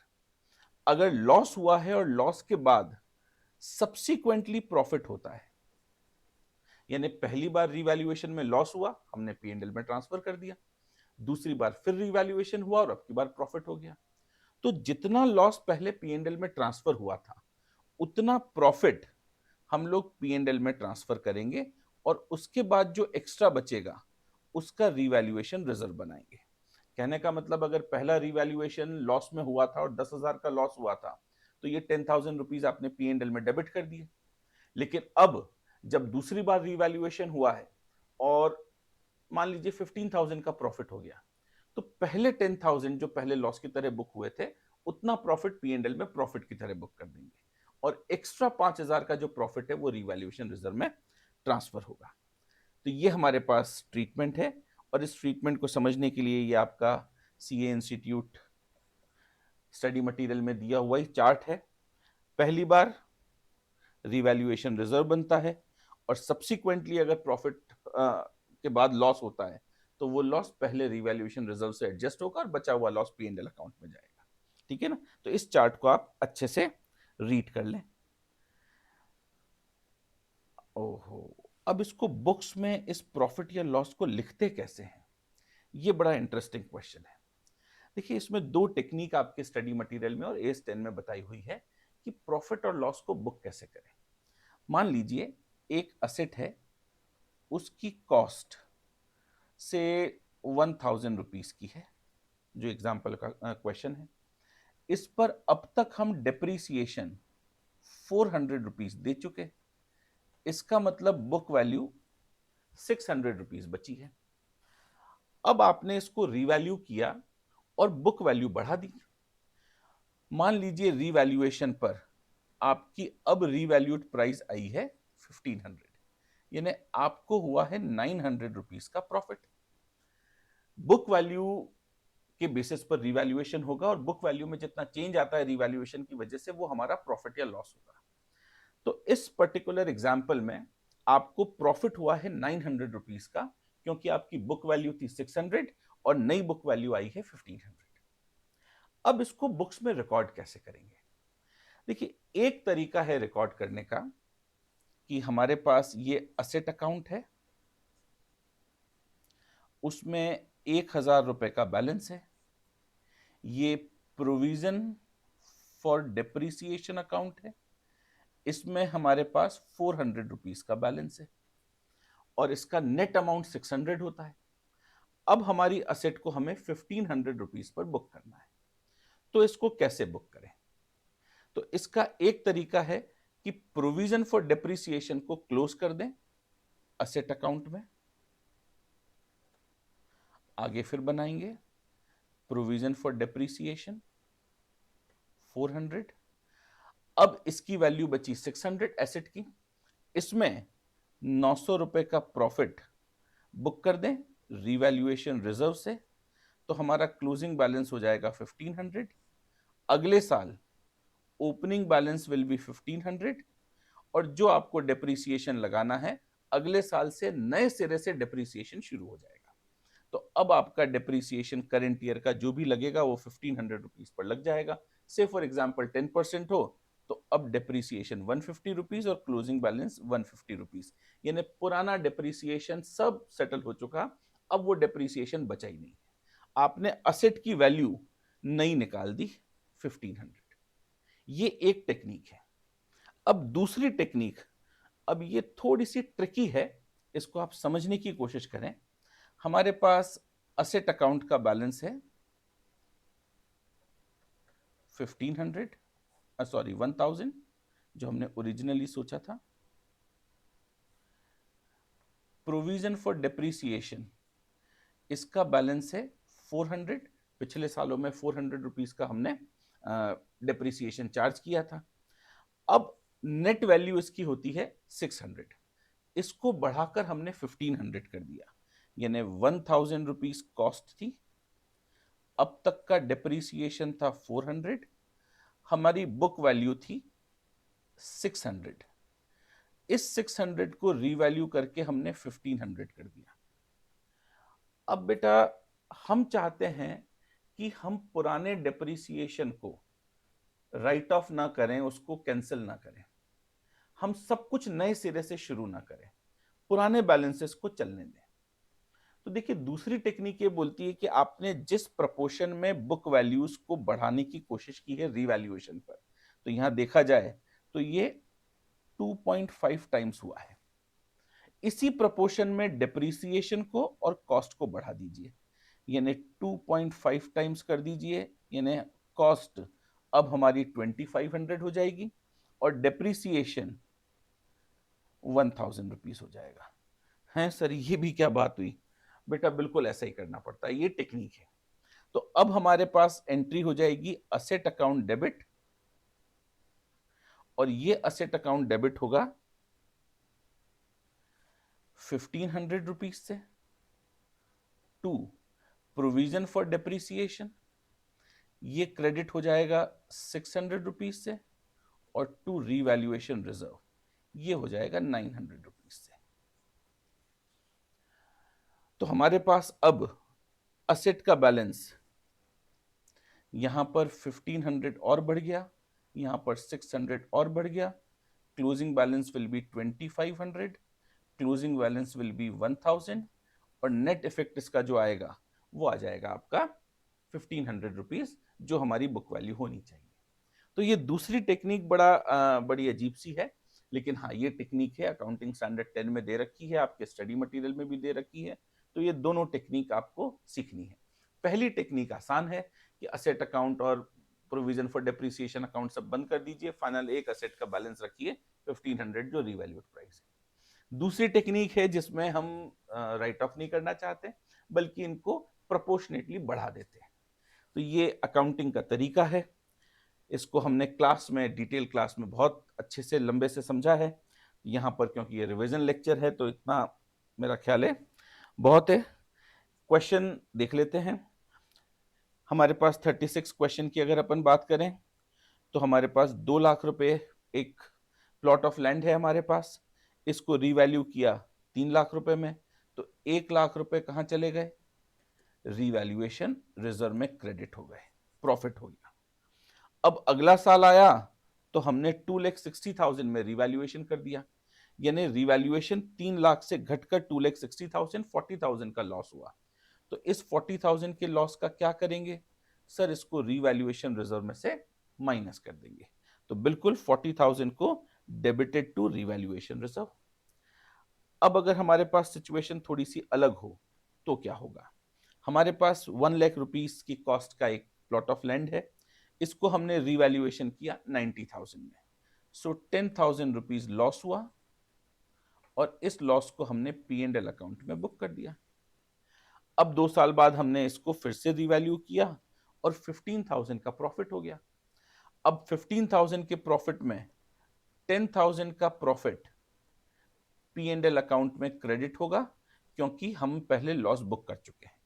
अगर लॉस हुआ है और लॉस के बाद सब्सिक्वेंटली प्रॉफिट होता है, यानी पहली बार रिवैल्यूएशन में लॉस हुआ, हमने P&L में ट्रांसफर कर दिया, दूसरी बार फिर रिवैल्यूएशन हुआ और अब की बार प्रॉफिट हो गया, तो जितना लॉस पहले P&L में ट्रांसफर हुआ था उतना प्रॉफिट हम लोग P&L में ट्रांसफर करेंगे, और उसके बाद जो एक्स्ट्रा बचेगा उसका रिवैल्यूएशन रिजर्व बनाएंगे। कहने का मतलब, अगर पहला रिवैल्यूएशन लॉस में हुआ था और 10,000 का लॉस हुआ था तो ये 10,000 रुपीज आपने P&L में डेबिट कर दिए। लेकिन अब जब दूसरी बार रिवैल्यूएशन हुआ है और मान लीजिए 15,000 का प्रॉफिट हो गया, तो पहले 10,000 जो पहले लॉस की तरह बुक हुए थे उतना प्रॉफिट P&L में प्रॉफिट की तरह बुक कर देंगे, और एक्स्ट्रा 5,000 का जो प्रॉफिट है वो रिवैल्यूएशन रिजर्व में ट्रांसफर होगा। तो ये हमारे पास ट्रीटमेंट है, और इस ट्रीटमेंट को समझने के लिए ये आपका CA इंस्टीट्यूट स्टडी मटेरियल में दिया हुआ ही चार्ट है। पहली बार रिवैल्यूएशन रिजर्व बनता है, और सब्सिक्वेंटली अगर प्रॉफिट के बाद लॉस होता है तो वो लॉस पहले रिवैल्यूएशन रिजर्व से एडजस्ट होगा और बचा हुआ लॉस P&L अकाउंट में जाएगा। ठीक है ना? तो इस चार्ट को आप अच्छे से रीड कर लें। ओहो, अब इसको बुक्स में इस प्रॉफिट या लॉस को लिखते कैसे हैं, ये बड़ा इंटरेस्टिंग क्वेश्चन है। देखिए, इसमें 2 टेक्निक आपके स्टडी मटेरियल में और AS 10 में बताई हुई है कि प्रॉफिट और लॉस को बुक कैसे करें। मान लीजिए एक असेट है, उसकी कॉस्ट से 1,000 रुपीज की है, जो एग्जाम्पल का क्वेश्चन है। इस पर अब तक हम डेप्रीसिएशन 400 रुपीज दे चुके, इसका मतलब बुक वैल्यू 600 रुपीज बची है। अब आपने इसको रीवैल्यू किया और बुक वैल्यू बढ़ा दी। मान लीजिए रीवैल्यूएशन पर आपकी अब रीवैल्यूड प्राइस आई है 1500, यानी आपको हुआ है 900 रुपीज का प्रॉफिट। बुक वैल्यू के बेसिस पर रिवैल्यूएशन होगा और बुक वैल्यू में जितना चेंज आता है रिवैल्यूएशन की वजह से वो हमारा प्रॉफिट या लॉस होगा। तो इस पर्टिकुलर एग्जांपल में आपको प्रॉफिट हुआ है 900 रुपीज का, क्योंकि आपकी बुक वैल्यू थी 600 और नई बुक वैल्यू आई है 1500। अब इसको बुक्स में रिकॉर्ड कैसे करेंगे? देखिए, एक तरीका है रिकॉर्ड करने का कि हमारे पास ये असेट अकाउंट है, उसमें 1000 रुपए का बैलेंस है। ये प्रोविजन फॉर डेप्रिसिएशन अकाउंट है, इसमें हमारे पास 400 रुपीज का बैलेंस है और इसका नेट अमाउंट 600 होता है। अब हमारी असेट को हमें 1500 रुपीज पर बुक करना है, तो इसको कैसे बुक करें? तो इसका एक तरीका है कि प्रोविजन फॉर डेप्रिसिएशन को क्लोज कर दें असेट अकाउंट में, आगे फिर बनाएंगे प्रोविजन फॉर डेप्रिसिएशन 400। अब इसकी वैल्यू बची 600 एसेट की, इसमें 900 रुपए का प्रॉफिट बुक कर दें रिवैल्यूएशन रिजर्व से, तो हमारा क्लोजिंग बैलेंस हो जाएगा 1500। अगले साल ओपनिंग बैलेंस विल बी 1500 और जो आपको डेप्रिसिएशन लगाना है अगले साल से नए सिरे से डेप्रिसिएशन शुरू हो जाएगा। तो अब आपका डेप्रिसिएशन करेंट ईयर का जो भी लगेगा वो 1500 रुपीज पर लग जाएगा। से फॉर एग्जांपल 10% हो तो अब डेप्रिसिएशन 150 रुपीज और क्लोजिंग बैलेंस 150 रुपीज, यानी पुराना डेप्रिसिएशन सब सेटल हो चुका, अब वो डेप्रिसिएशन बचा ही नहीं है। आपने असेट की वैल्यू नई निकाल दी 1500। ये एक टेक्निक है। अब दूसरी टेक्निक, अब ये थोड़ी सी ट्रिकी है, इसको आप समझने की कोशिश करें। हमारे पास असेट अकाउंट का बैलेंस है 1000, जो हमने ओरिजिनली सोचा था। प्रोविजन फॉर डेप्रिसिएशन, इसका बैलेंस है 400। पिछले सालों में 400 रुपीज का हमने डेप्रिसिएशन चार्ज किया था। अब नेट वैल्यू इसकी होती है 600, इसको बढ़ाकर हमने 1500 कर दिया, यानी 1000 रुपीज कॉस्ट थी। अब तक का डेप्रिसिएशन था 400, हमारी बुक वैल्यू थी 600। इस 600 को रीवैल्यू करके हमने 1500 कर दिया। अब बेटा हम चाहते हैं कि हम पुराने डेप्रिसिएशन को राइट ऑफ ना करें, उसको कैंसिल ना करें, हम सब कुछ नए सिरे से शुरू ना करें, पुराने बैलेंसेस को चलने दें। तो देखिए, दूसरी टेक्निक ये बोलती है कि आपने जिस प्रपोर्शन में बुक वैल्यूज को बढ़ाने की कोशिश की है रीवैल्यूएशन पर, तो यहां देखा जाए तो ये 2.5 टाइम्स हुआ है। इसी प्रपोर्शन में डेप्रिसिएशन को और कॉस्ट को बढ़ा दीजिए, यानी 2.5 टाइम्स कर दीजिए, यानी कॉस्ट अब हमारी 2500 हो जाएगी और डेप्रिसिएशन 1000 रुपीज हो जाएगा। हैं सर, ये भी क्या बात हुई? बेटा बिल्कुल ऐसा ही करना पड़ता है, ये टेक्निक है। तो अब हमारे पास एंट्री हो जाएगी असेट अकाउंट डेबिट, और ये असेट अकाउंट डेबिट होगा 1500 रुपीज से टू प्रोविजन फॉर डेप्रिसिएशन, ये क्रेडिट हो जाएगा 600 रुपीज से, और टू रीवैल्यूएशन रिजर्व, ये हो जाएगा 900 रुपीज से। तो हमारे पास अब असेट का बैलेंस यहां पर 1500 और बढ़ गया, यहां पर 600 और बढ़ गया, closing balance will be 2500, closing balance will be 1000, और नेट इफेक्ट इसका जो आएगा वो आ जाएगा आपका 1500 रुपीज, जो हमारी बुक वैल्यू होनी चाहिए। तो ये दूसरी टेक्निक बड़ी अजीब सी है, लेकिन हाँ ये टेक्निक है, अकाउंटिंग स्टैंडर्ड 10 में दे रखी है, आपके स्टडी मटेरियल में भी दे रखी है। तो ये दोनों टेक्निक आपको सीखनी है। पहली टेक्निक आसान है कि असेट अकाउंट और प्रोविजन फॉर डेप्रिसिएशन अकाउंट सब बंद कर दीजिए, फाइनल एक असेट का बैलेंस रखिए 1500 जो रिवैल्यूड प्राइस है। दूसरी टेक्निक है जिसमें हम राइट ऑफ नहीं करना चाहते, बल्कि इनको प्रोपोर्शनेटली बढ़ा देते हैं। तो ये अकाउंटिंग का तरीका है। इसको हमने क्लास में, डिटेल क्लास में बहुत अच्छे से लंबे से समझा है। यहाँ पर क्योंकि ये रिवीजन लेक्चर है तो इतना मेरा ख्याल है बहुत है। क्वेश्चन देख लेते हैं। हमारे पास 36 क्वेश्चन की अगर अपन बात करें तो हमारे पास 2 लाख रुपए एक प्लॉट ऑफ लैंड है हमारे पास। इसको रीवैल्यू किया 3 लाख रुपए में, तो 1 लाख रुपए कहाँ चले गए? रीवैल्यूएशन रिजर्व में क्रेडिट हो गए, प्रॉफिट हो गया। अब अगला साल आया तो हमने 2,60,000 में रीवैल्यूएशन कर दिया, यानी रीवैल्यूएशन 3 लाख से घटकर 2,60,000, 40,000 का लॉस हुआ। तो इस 40,000 के लॉस का क्या करेंगे? सर इसको रीवैल्यूएशन रिजर्व में से माइनस कर देंगे। तो बिल्कुल 40,000 को डेबिटेड टू रीवैल्यूएशन रिजर्व। अब अगर हमारे पास सिचुएशन थोड़ी सी अलग हो तो क्या होगा? हमारे पास 1 लाख रुपीस की कॉस्ट का एक प्लॉट ऑफ लैंड है। इसको हमने रीवैल्यूएशन किया 90,000 में। सो 10,000 रुपीज लॉस हुआ और इस लॉस को हमने P&L अकाउंट में बुक कर दिया। अब 2 साल बाद हमने इसको फिर से रीवैल्यू किया और 15,000 का प्रॉफिट हो गया। अब 15,000 के प्रॉफिट में 10,000 का प्रॉफिट P&L अकाउंट में क्रेडिट होगा, क्योंकि हम पहले लॉस बुक कर चुके हैं।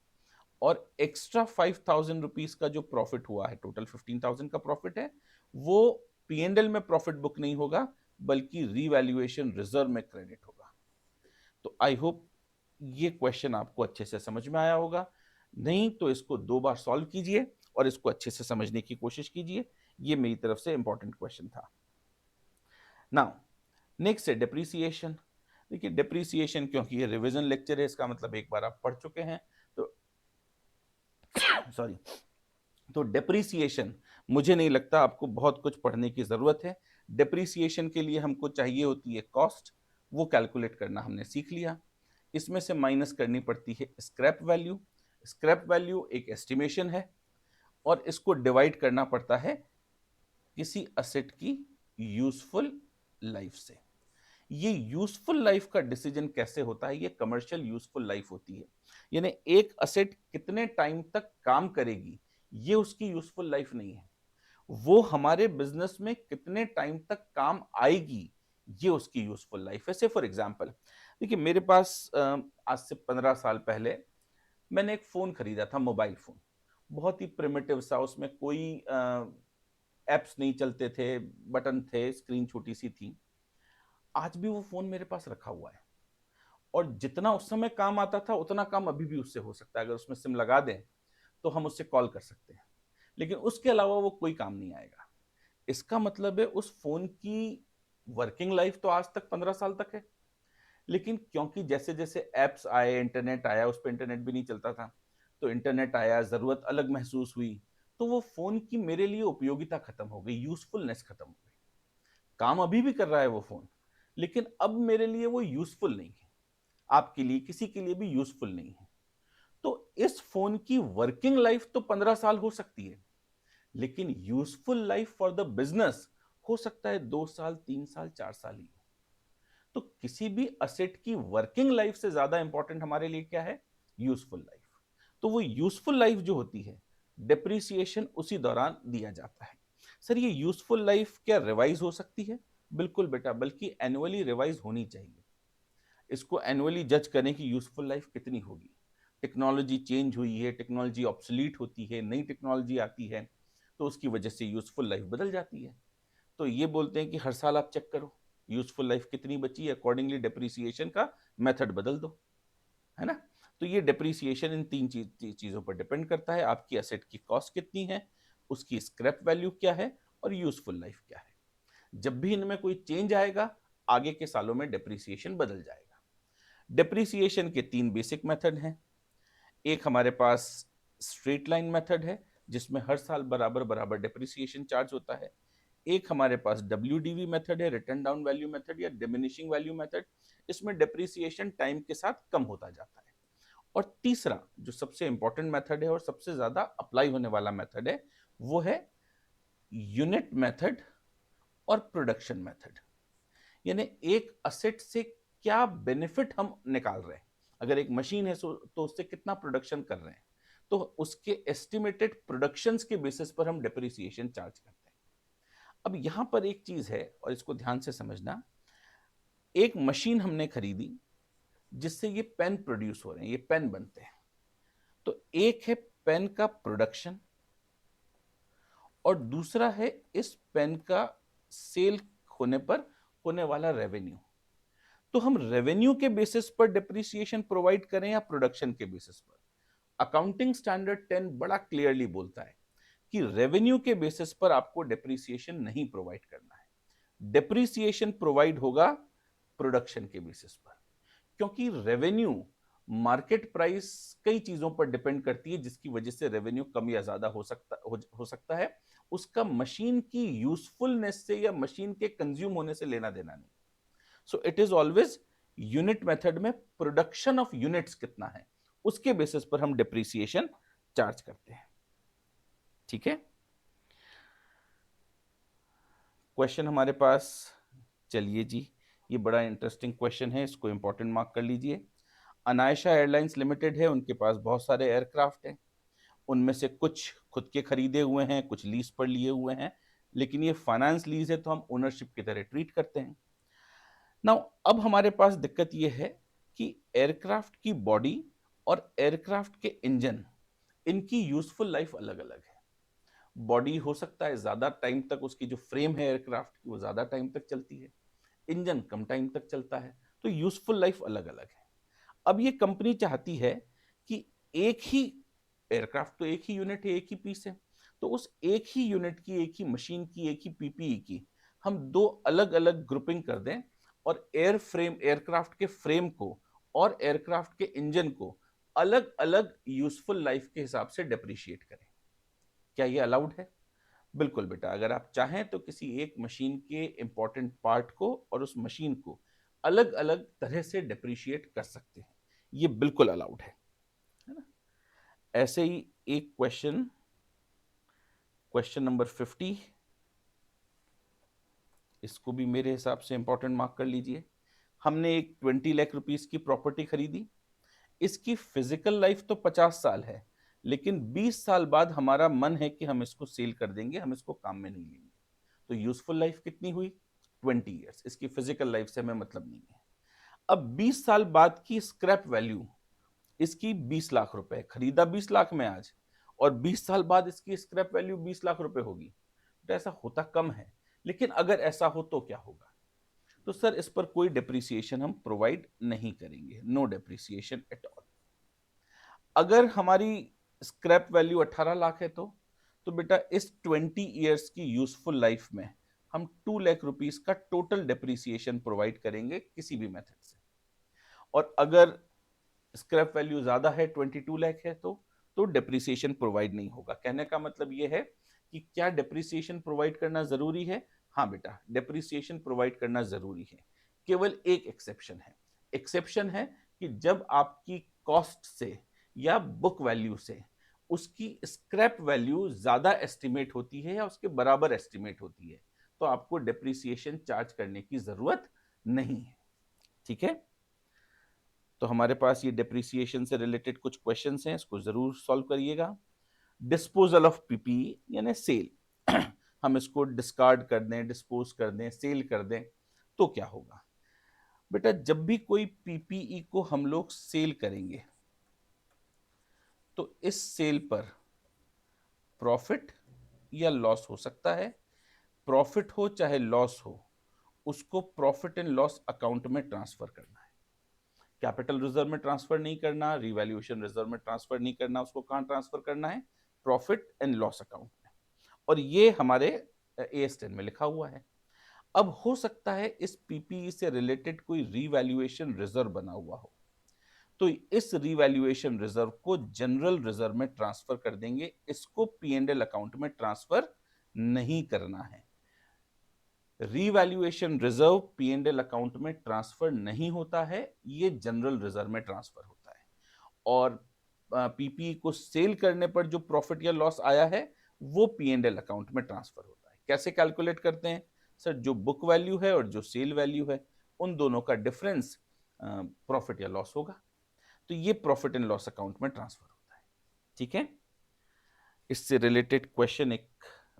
और एक्स्ट्रा 5,000 रुपीज का जो प्रॉफिट हुआ है, टोटल 15,000 का प्रॉफिट है, वो P&L में प्रॉफिट बुक नहीं होगा, बल्कि रीवैल्यूएशन रिजर्व में क्रेडिट होगा। तो आई होप ये क्वेश्चन आपको अच्छे से समझ में आया होगा। नहीं तो इसको 2 बार सॉल्व कीजिए और इसको अच्छे से समझने की कोशिश कीजिए। ये मेरी तरफ से इंपॉर्टेंट क्वेश्चन था। नाउ नेक्स्ट है डेप्रीसिएशन। देखिए डेप्रीसिएशन, क्योंकि ये रिवीजन लेक्चर है, इसका मतलब एक बार आप पढ़ चुके हैं, तो सॉरी, तो डेप्रीसिएशन मुझे नहीं लगता आपको बहुत कुछ पढ़ने की जरूरत है। डेप्रीसिएशन के लिए हमको चाहिए होती है कॉस्ट, वो कैलकुलेट करना हमने सीख लिया। इसमें से माइनस करनी पड़ती है स्क्रैप वैल्यू। स्क्रैप वैल्यू एक एस्टिमेशन है और इसको डिवाइड करना पड़ता है किसी असेट की यूजफुल लाइफ से। ये यूजफुल लाइफ का डिसीजन कैसे होता है? ये कमर्शियल यूजफुल लाइफ होती है, यानी एक असेट कितने टाइम तक काम करेगी, ये उसकी यूजफुल लाइफ नहीं है। वो हमारे बिजनेस में कितने टाइम तक काम आएगी, ये उसकी यूजफुल लाइफ है। से फॉर एग्जांपल, देखिए मेरे पास आज से 15 साल पहले मैंने एक फोन खरीदा था, मोबाइल फोन, बहुत ही प्रिमिटिव सा, उसमें कोई एप्स नहीं चलते थे, बटन थे, स्क्रीन छोटी सी थी। आज भी वो फोन मेरे पास रखा हुआ है और जितना उस समय काम आता था उतना काम अभी भी उससे हो सकता है। अगर उसमें सिम लगा दें तो हम उससे कॉल कर सकते हैं, लेकिन उसके अलावा वो कोई काम नहीं आएगा। इसका मतलब है उस फोन की वर्किंग लाइफ तो आज तक 15 साल तक है, लेकिन क्योंकि जैसे जैसे एप्स आए, इंटरनेट आया, उस पर इंटरनेट भी नहीं चलता था, तो इंटरनेट आया, जरूरत अलग महसूस हुई, तो वो फोन की मेरे लिए उपयोगिता खत्म हो गई, यूजफुलनेस खत्म हो गई। काम अभी भी कर रहा है वो फोन, लेकिन अब मेरे लिए वो यूजफुल नहीं है, आपके लिए, किसी के लिए भी यूजफुल नहीं है। तो इस फोन की वर्किंग लाइफ तो 15 साल हो सकती है, लेकिन useful life for the business हो सकता है 2 साल, 3 साल, 4 साल ही हो। तो किसी भी असेट की वर्किंग लाइफ से ज्यादा इंपॉर्टेंट हमारे लिए क्या है? Useful life. तो वो यूजफुल लाइफ जो होती है, डेप्रिसिएशन उसी दौरान दिया जाता है। सर ये यूजफुल लाइफ क्या रिवाइज हो सकती है? बिल्कुल बेटा, बल्कि एनुअली रिवाइज होनी चाहिए। इसको एनुअली जज करें कि यूजफुल लाइफ कितनी होगी। टेक्नोलॉजी चेंज हुई है, टेक्नोलॉजी ऑब्सोलीट होती है, नई टेक्नोलॉजी आती है, तो उसकी वजह से यूजफुल लाइफ बदल जाती है। तो ये बोलते हैं कि हर साल आप चेक करो यूजफुल लाइफ कितनी बची है, अकॉर्डिंगली डेप्रिसिएशन का मेथड बदल दो, है ना। तो ये डेप्रिसिएशन इन 3 चीजों पर डिपेंड करता है, आपकी एसेट की कॉस्ट कितनी है, उसकी स्क्रैप वैल्यू क्या है और यूजफुल लाइफ क्या है। जब भी इनमें कोई चेंज आएगा, आगे के सालों में डेप्रिसिएशन बदल जाएगा। डेप्रिसिएशन के 3 बेसिक मेथड हैं। एक हमारे पास स्ट्रेट लाइन मेथड है, जिसमें हर साल बराबर बराबर डेप्रिसिएशन चार्ज होता है। एक हमारे पास WDV मेथड है, रिटर्न डाउन वैल्यू मेथड या डिमिनिशिंग वैल्यू मेथड, इसमें डेप्रिसिएशन टाइम के साथ कम होता जाता है। और तीसरा जो सबसे इंपॉर्टेंट मेथड है और सबसे ज्यादा अप्लाई होने वाला मेथड है, वो है यूनिट मेथड और प्रोडक्शन मेथड। यानी एक असेट से क्या बेनिफिट हम निकाल रहे हैं। अगर एक मशीन है तो उससे कितना प्रोडक्शन कर रहे हैं, तो उसके एस्टिमेटेड प्रोडक्शंस के बेसिस पर हम डेप्रिसिएशन चार्ज करते हैं। अब यहां पर एक चीज है और इसको ध्यान से समझना, एक मशीन हमने खरीदी जिससे ये पेन प्रोड्यूस हो रहे हैं, ये पेन बनते हैं। तो एक है पेन का प्रोडक्शन और दूसरा है इस पेन का सेल होने पर होने वाला रेवेन्यू। तो हम रेवेन्यू के बेसिस पर डिप्रिसिएशन प्रोवाइड करें या प्रोडक्शन के बेसिस पर। अकाउंटिंग स्टैंडर्ड 10 बड़ा क्लियरली बोलता है कि रेवेन्यू के बेसिस पर आपको डिप्रिसिएशन नहीं प्रोवाइड करना है। डिप्रिसिएशन प्रोवाइड होगा प्रोडक्शन के बेसिस पर, क्योंकि रेवेन्यू मार्केट प्राइस कई चीजों पर डिपेंड करती है, जिसकी वजह से रेवेन्यू कम या ज्यादा हो सकता है। उसका मशीन की यूजफुलनेस से या मशीन के कंज्यूम होने से लेना देना नहीं। So it is always unit method में प्रोडक्शन ऑफ यूनिट्स कितना है, उसके बेसिस पर हम डिप्रिसिएशन चार्ज करते हैं। ठीक है, क्वेश्चन हमारे पास, चलिए जी, ये बड़ा इंटरेस्टिंग क्वेश्चन है, इसको इंपॉर्टेंट मार्क कर लीजिए। अनायशा एयरलाइंस लिमिटेड है, उनके पास बहुत सारे एयरक्राफ्ट हैं, उनमें से कुछ खुद के खरीदे हुए हैं, कुछ लीज पर लिए हुए हैं, लेकिन ये फाइनेंस लीज है तो हम ओनरशिप की तरह ट्रीट करते हैं। नाउ अब हमारे पास दिक्कत ये है कि एयरक्राफ्ट की बॉडी और एयरक्राफ्ट के इंजन, इनकी यूजफुल लाइफ अलग अलग है। बॉडी हो सकता है ज्यादा टाइम तक, उसकी जो फ्रेम है एयरक्राफ्ट की वो ज्यादा टाइम तक चलती है, इंजन कम टाइम तक चलता है, तो यूजफुल लाइफ अलग अलग है। अब ये कंपनी चाहती है कि एक ही एयरक्राफ्ट तो एक ही यूनिट है, एक ही पीस है, तो उस एक ही यूनिट की, एक ही मशीन की, एक ही पीपीई की हम दो अलग अलग ग्रुपिंग कर दें और एयरक्राफ्ट के फ्रेम को और एयरक्राफ्ट के इंजन को अलग अलग यूजफुल लाइफ के हिसाब से डेप्रिशिएट करें। क्या ये अलाउड है? बिल्कुल बेटा, अगर आप चाहें तो किसी एक मशीन के इंपॉर्टेंट पार्ट को और उस मशीन को अलग अलग तरह से डेप्रिशिएट कर सकते हैं, ये बिल्कुल अलाउड है ना। ऐसे ही एक क्वेश्चन, क्वेश्चन नंबर 50, इसको भी मेरे हिसाब से इंपॉर्टेंट मार्क कर लीजिए। हमने एक 20 लाख रुपीस की प्रॉपर्टी खरीदी, इसकी फिजिकल लाइफ तो 50 साल है, लेकिन 20 साल बाद हमारा मन है कि हम इसको सेल कर देंगे, हम इसको काम में नहीं लेंगे। तो यूजफुल लाइफ कितनी हुई? 20 ईयर्स। इसकी फिजिकल लाइफ से हमें मतलब नहीं है। अब 20 साल बाद की स्क्रैप वैल्यू इसकी 20 लाख रुपए, खरीदा 20 लाख में आज, और 20 साल बाद इसकी स्क्रैप वैल्यू 20 लाख रुपए होगी। तो ऐसा होता कम है, लेकिन अगर ऐसा हो तो क्या होगा? तो सर इस पर कोई डेप्रिसिएशन हम प्रोवाइड नहीं करेंगे, नो डेप्रिसिएशन एट ऑल। अगर हमारी स्क्रैप वैल्यू 18 लाख है तो बेटा इस 20 ईयर्स की यूजफुल लाइफ में हम 2 लाख रुपीस का टोटल डेप्रिसिएशन प्रोवाइड करेंगे किसी भी मेथड से। और अगर स्क्रैप वैल्यू ज्यादा है, 22 लाख है, तो डेप्रिसिएशन प्रोवाइड नहीं होगा। कहने का मतलब यह है कि क्या डेप्रिसिएशन प्रोवाइड करना जरूरी है? हाँ बेटा, डेप्रिसिएशन प्रोवाइड करना जरूरी है। केवल एक एक्सेप्शन है, एक्सेप्शन है कि जब आपकी कॉस्ट से या बुक वैल्यू से उसकी स्क्रैप वैल्यू ज्यादा एस्टिमेट होती है या उसके बराबर एस्टिमेट होती है, तो आपको डेप्रिसिएशन चार्ज करने की जरूरत नहीं है। ठीक है, तो हमारे पास ये डेप्रिसिएशन से रिलेटेड कुछ क्वेश्चंस हैं, इसको जरूर सॉल्व करिएगा। डिस्पोजल ऑफ पीपीई यानी सेल, हम इसको डिस्कार्ड कर दें, डिस्पोज कर दें, सेल कर दें, तो क्या होगा? बेटा जब भी कोई पीपीई को हम लोग सेल करेंगे तो इस सेल पर प्रॉफिट या लॉस हो सकता है। प्रॉफिट हो चाहे लॉस हो, उसको प्रॉफिट एंड लॉस अकाउंट में ट्रांसफर करना है। कैपिटल रिजर्व में ट्रांसफर नहीं करना, रिवैल्यूएशन रिजर्व में ट्रांसफर नहीं करना, उसको कहां ट्रांसफर करना है? प्रॉफिट एंड लॉस अकाउंट में। और ये हमारे AS10 में लिखा हुआ है। अब हो सकता है इस पीपीई से रिलेटेड कोई रिवैल्यूएशन रिजर्व बना हुआ हो, तो इस रिवैल्यूएशन रिजर्व को जनरल रिजर्व में ट्रांसफर कर देंगे, इसको P&L अकाउंट में ट्रांसफर नहीं करना है। रिवैल्यूएशन रिजर्व P&L अकाउंट में ट्रांसफर नहीं होता है, ये जनरल रिजर्व में ट्रांसफर होता है। और पीपीई को सेल करने पर जो प्रॉफिट या लॉस आया है वो P&L अकाउंट में ट्रांसफर होता है। कैसे कैलकुलेट करते हैं? सर जो बुक वैल्यू है और जो सेल वैल्यू है, उन दोनों का डिफरेंस प्रॉफिट या लॉस होगा, तो ये प्रॉफिट एंड लॉस अकाउंट में ट्रांसफर होता है। ठीक है, इससे रिलेटेड क्वेश्चन एक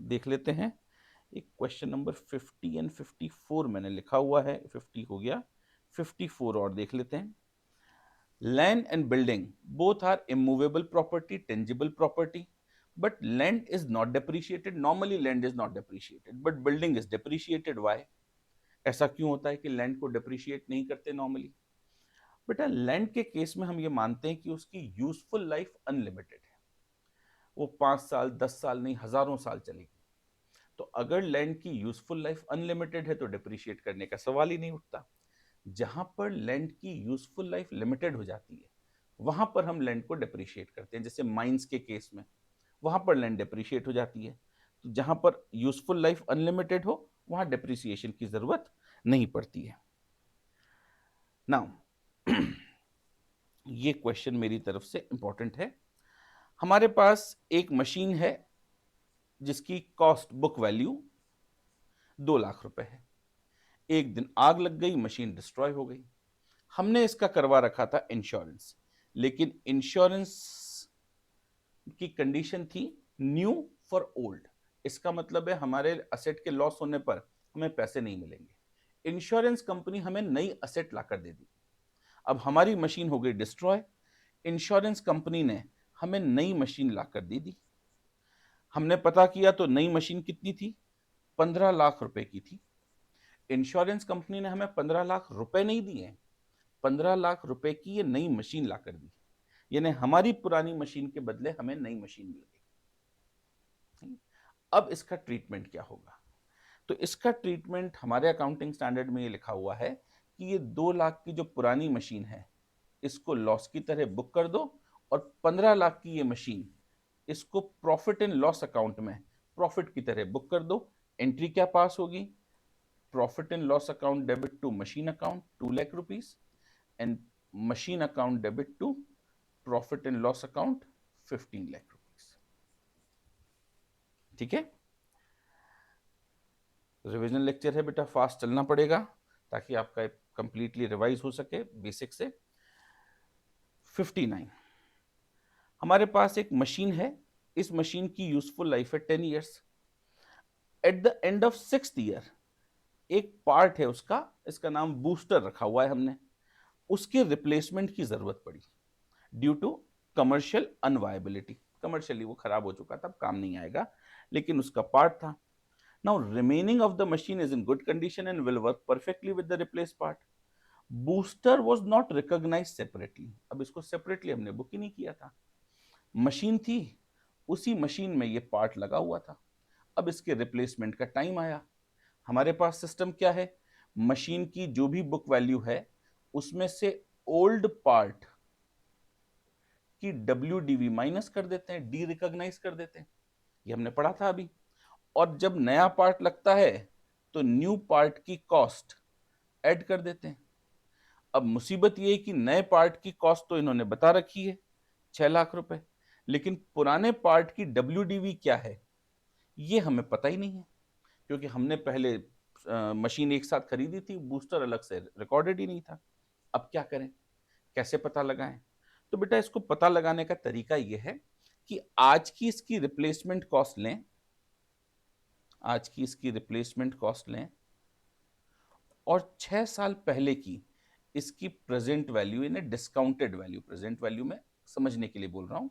देख लेते हैं। एक क्वेश्चन नंबर 50 एंड 54 मैंने लिखा हुआ है, 50 हो गया, 54 और देख लेते हैं। Land and building both are immovable property, tangible property, but land is not depreciated. Normally land is not depreciated, but building is depreciated. Why? ऐसा क्यों होता है कि लैंड को डिप्रिशिएट नहीं करते नॉर्मली? बेटा लैंड के केस में हम ये मानते हैं कि उसकी यूजफुल लाइफ अनलिमिटेड है, वो 5 साल 10 साल नहीं हजारों साल चलेगी। तो अगर लैंड की यूजफुल लाइफ अनलिमिटेड है तो डिप्रिशिएट करने का सवाल ही नहीं उठता। जहां पर लैंड की यूजफुल लाइफ लिमिटेड हो जाती है वहां पर हम लैंड को डिप्रिशिएट करते हैं, जैसे माइंस के केस में वहां पर लैंड डिप्रिशिएट हो जाती है। तो जहां पर यूजफुल लाइफ अनलिमिटेड हो वहां डिप्रिसिएशन की जरूरत नहीं पड़ती है। नाउ ये क्वेश्चन मेरी तरफ से इंपॉर्टेंट है। हमारे पास एक मशीन है जिसकी कॉस्ट बुक वैल्यू 2 लाख रुपए है। एक दिन आग लग गई, मशीन डिस्ट्रॉय हो गई। हमने इसका करवा रखा था इंश्योरेंस, लेकिन इंश्योरेंस की कंडीशन थी न्यू फॉर ओल्ड। इसका मतलब है हमारे असेट के लॉस होने पर हमें पैसे नहीं मिलेंगे। इंश्योरेंस कंपनी हमें नई असेट लाकर दे दी। अब हमारी मशीन हो गई डिस्ट्रॉय, इंश्योरेंस कंपनी ने हमें नई मशीन लाकर दे दी। हमने पता किया तो नई मशीन कितनी थी, 15 लाख रुपए की थी। इंश्योरेंस कंपनी ने हमें 15 लाख रुपए नहीं दिए, 15 लाख रुपए की ये नई मशीन लाकर दी। यानी हमारी पुरानी मशीन के बदले हमें नई मशीन मिल गई। अब इसका ट्रीटमेंट क्या होगा? तो इसका ट्रीटमेंट हमारे अकाउंटिंग स्टैंडर्ड में ये लिखा हुआ है कि ये 2 लाख की जो पुरानी मशीन है इसको लॉस की तरह बुक कर दो, और 15 लाख की ये मशीन इसको प्रॉफिट एंड लॉस अकाउंट में प्रॉफिट की तरह बुक कर दो। एंट्री क्या पास होगी? Profit and loss account debit to machine account 2 lakh rupees and machine account debit to profit and loss account 15 lakh rupees. ठीक है, रिवीजन लेक्चर है बेटा, फास्ट चलना पड़ेगा ताकि आपका कंप्लीटली रिवाइज हो सके बेसिक से। 59, हमारे पास एक मशीन है, इस मशीन की यूजफुल लाइफ है 10 years. At the end of 6th year एक पार्ट है उसका, इसका नाम बूस्टर रखा हुआ है हमने, उसके रिप्लेसमेंट की जरूरत पड़ी ड्यू टू कमर्शियल अनवायबिलिटी। कमर्शियली वो खराब हो चुका था, अब काम नहीं आएगा, लेकिन उसका पार्ट था। Now remaining of the machine is in good condition and will work perfectly with the replace part. Booster was not recognised separately. अब इसको सेपरेटली हमने बुक ही नहीं किया था, मशीन थी, उसी मशीन में ये पार्ट लगा हुआ था। अब इसके रिप्लेसमेंट का टाइम आया। हमारे पास सिस्टम क्या है, मशीन की जो भी बुक वैल्यू है उसमें से ओल्ड पार्ट की WDV माइनस कर देते हैं, डी रिकॉग्नाइज कर देते हैं, ये हमने पढ़ा था अभी। और जब नया पार्ट लगता है तो न्यू पार्ट की कॉस्ट ऐड कर देते हैं। अब मुसीबत ये है कि नए पार्ट की कॉस्ट तो इन्होंने बता रखी है 6 लाख रुपए, लेकिन पुराने पार्ट की WDV क्या है ये हमें पता ही नहीं है, क्योंकि हमने पहले मशीन एक साथ खरीदी थी, बूस्टर अलग से रिकॉर्डेड ही नहीं था। अब क्या करें, कैसे पता लगाएं? तो बेटा इसको पता लगाने का तरीका यह है कि आज की इसकी रिप्लेसमेंट कॉस्ट लें, आज की इसकी रिप्लेसमेंट कॉस्ट लें और 6 साल पहले की इसकी प्रेजेंट वैल्यू, यानी डिस्काउंटेड वैल्यू, प्रेजेंट वैल्यू में समझने के लिए बोल रहा हूं,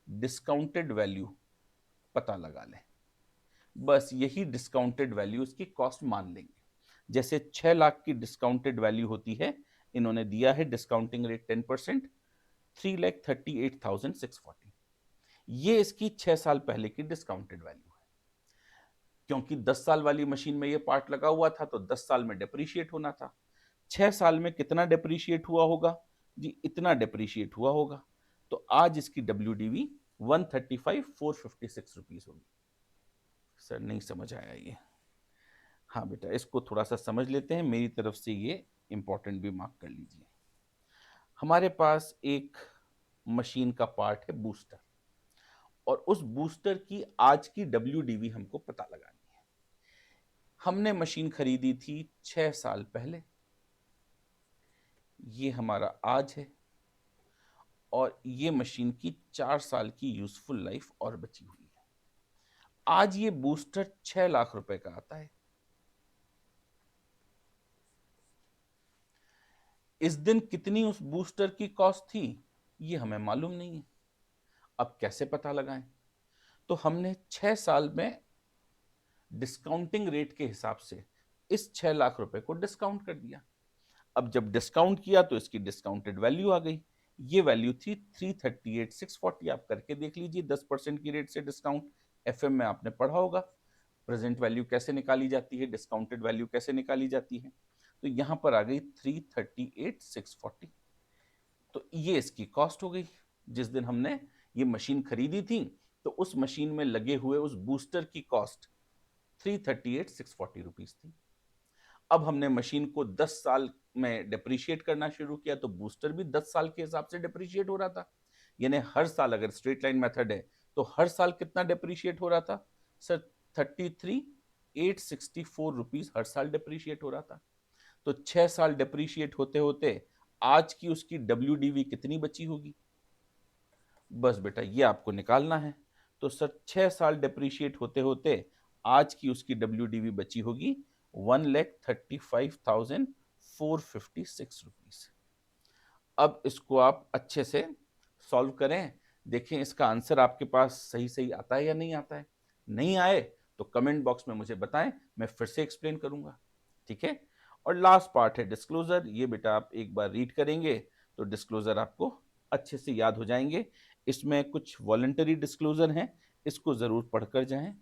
डिस्काउंटेड वैल्यू पता लगा लें। बस यही डिस्काउंटेड वैल्यू इसकी कॉस्ट मान लेंगे। जैसे 6 लाख की डिस्काउंटेड वैल्यू होती है, इन्होंने दिया है डिस्काउंटिंग रेट 10%, 3,38,640, ये इसकी 6 साल पहले की डिस्काउंटेड वैल्यू है। क्योंकि 10 साल वाली मशीन में ये पार्ट लगा हुआ था तो 10 साल में डिप्रीशिएट होना था। 6 साल में कितना डिप्रीशिएट हुआ होगा जी? इतना डिप्रीशिएट हुआ होगा। तो आज इसकी WDV 135,456 रुपीज होगी। सर नहीं समझ आया ये? हाँ बेटा, इसको थोड़ा सा समझ लेते हैं, मेरी तरफ से ये इंपॉर्टेंट भी मार्क कर लीजिए। हमारे पास एक मशीन का पार्ट है बूस्टर, और उस बूस्टर की आज की WDV हमको पता लगानी है। हमने मशीन खरीदी थी 6 साल पहले, ये हमारा आज है, और ये मशीन की 4 साल की यूजफुल लाइफ और बची हुई है। आज ये बूस्टर 6 लाख रुपए का आता है। इस दिन कितनी उस बूस्टर की कॉस्ट थी, ये हमें मालूम नहीं है। अब कैसे पता लगाएं? तो हमने 6 साल में डिस्काउंटिंग रेट के हिसाब से इस 6 लाख रुपए को डिस्काउंट कर दिया। अब जब डिस्काउंट किया तो इसकी डिस्काउंटेड वैल्यू आ गई। ये वैल्यू थी 338,640। आप करके देख लीजिए, 10% की रेट से डिस्काउंट। एफएम में आपने पढ़ा होगा प्रेजेंट वैल्यू कैसे निकाली जाती है, डिस्काउंटेड वैल्यू कैसे निकाली जाती है। तो यहां पर आ गई 338,640। तो ये इसकी कॉस्ट हो गई। जिस दिन हमने ये मशीन खरीदी थी, तो उस मशीन में लगे हुए उस बूस्टर की कॉस्ट 338,640 रुपीज थी। अब हमने मशीन को 10 साल में डिप्रिशिएट करना शुरू किया, तो बूस्टर भी 10 साल के हिसाब से डिप्रिशिएट हो रहा था। यानी हर साल, अगर स्ट्रेट लाइन मेथड है, तो हर साल कितना डिप्रिशिएट हो रहा था सर? 33,864 रुपीज हर साल डिप्रिशिएट हो रहा था। तो 6 साल डिप्रिशिएट होते होते आज की उसकी डब्ल्यू कितनी बची होगी? बस बेटा ये आपको निकालना है। तो सर 6 साल डिप्रिशिएट होते होते आज की उसकी डब्ल्यू बची होगी 1,35,456 रुपीज। अब इसको आप अच्छे से सॉल्व करें, देखें इसका आंसर आपके पास सही सही आता है या नहीं आता है। नहीं आए तो कमेंट बॉक्स में मुझे बताएं, मैं फिर से एक्सप्लेन करूंगा। ठीक है। और लास्ट पार्ट है डिस्क्लोजर। ये बेटा आप एक बार रीड करेंगे तो डिस्क्लोजर आपको अच्छे से याद हो जाएंगे। इसमें कुछ वॉलंटरी डिस्क्लोजर हैं, इसको जरूर पढ़कर जाएं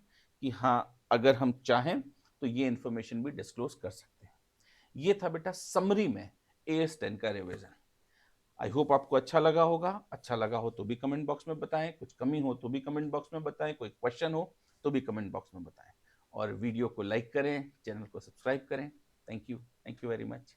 कि हाँ, अगर हम चाहें तो ये इंफॉर्मेशन भी डिस्क्लोज कर सकते हैं। ये था बेटा समरी में AS10 का रिवीजन। आई होप आपको अच्छा लगा होगा। अच्छा लगा हो तो भी कमेंट बॉक्स में बताएं, कुछ कमी हो तो भी कमेंट बॉक्स में बताएं, कोई क्वेश्चन हो तो भी कमेंट बॉक्स में बताएं। और वीडियो को लाइक करें, चैनल को सब्सक्राइब करें। Thank you very much.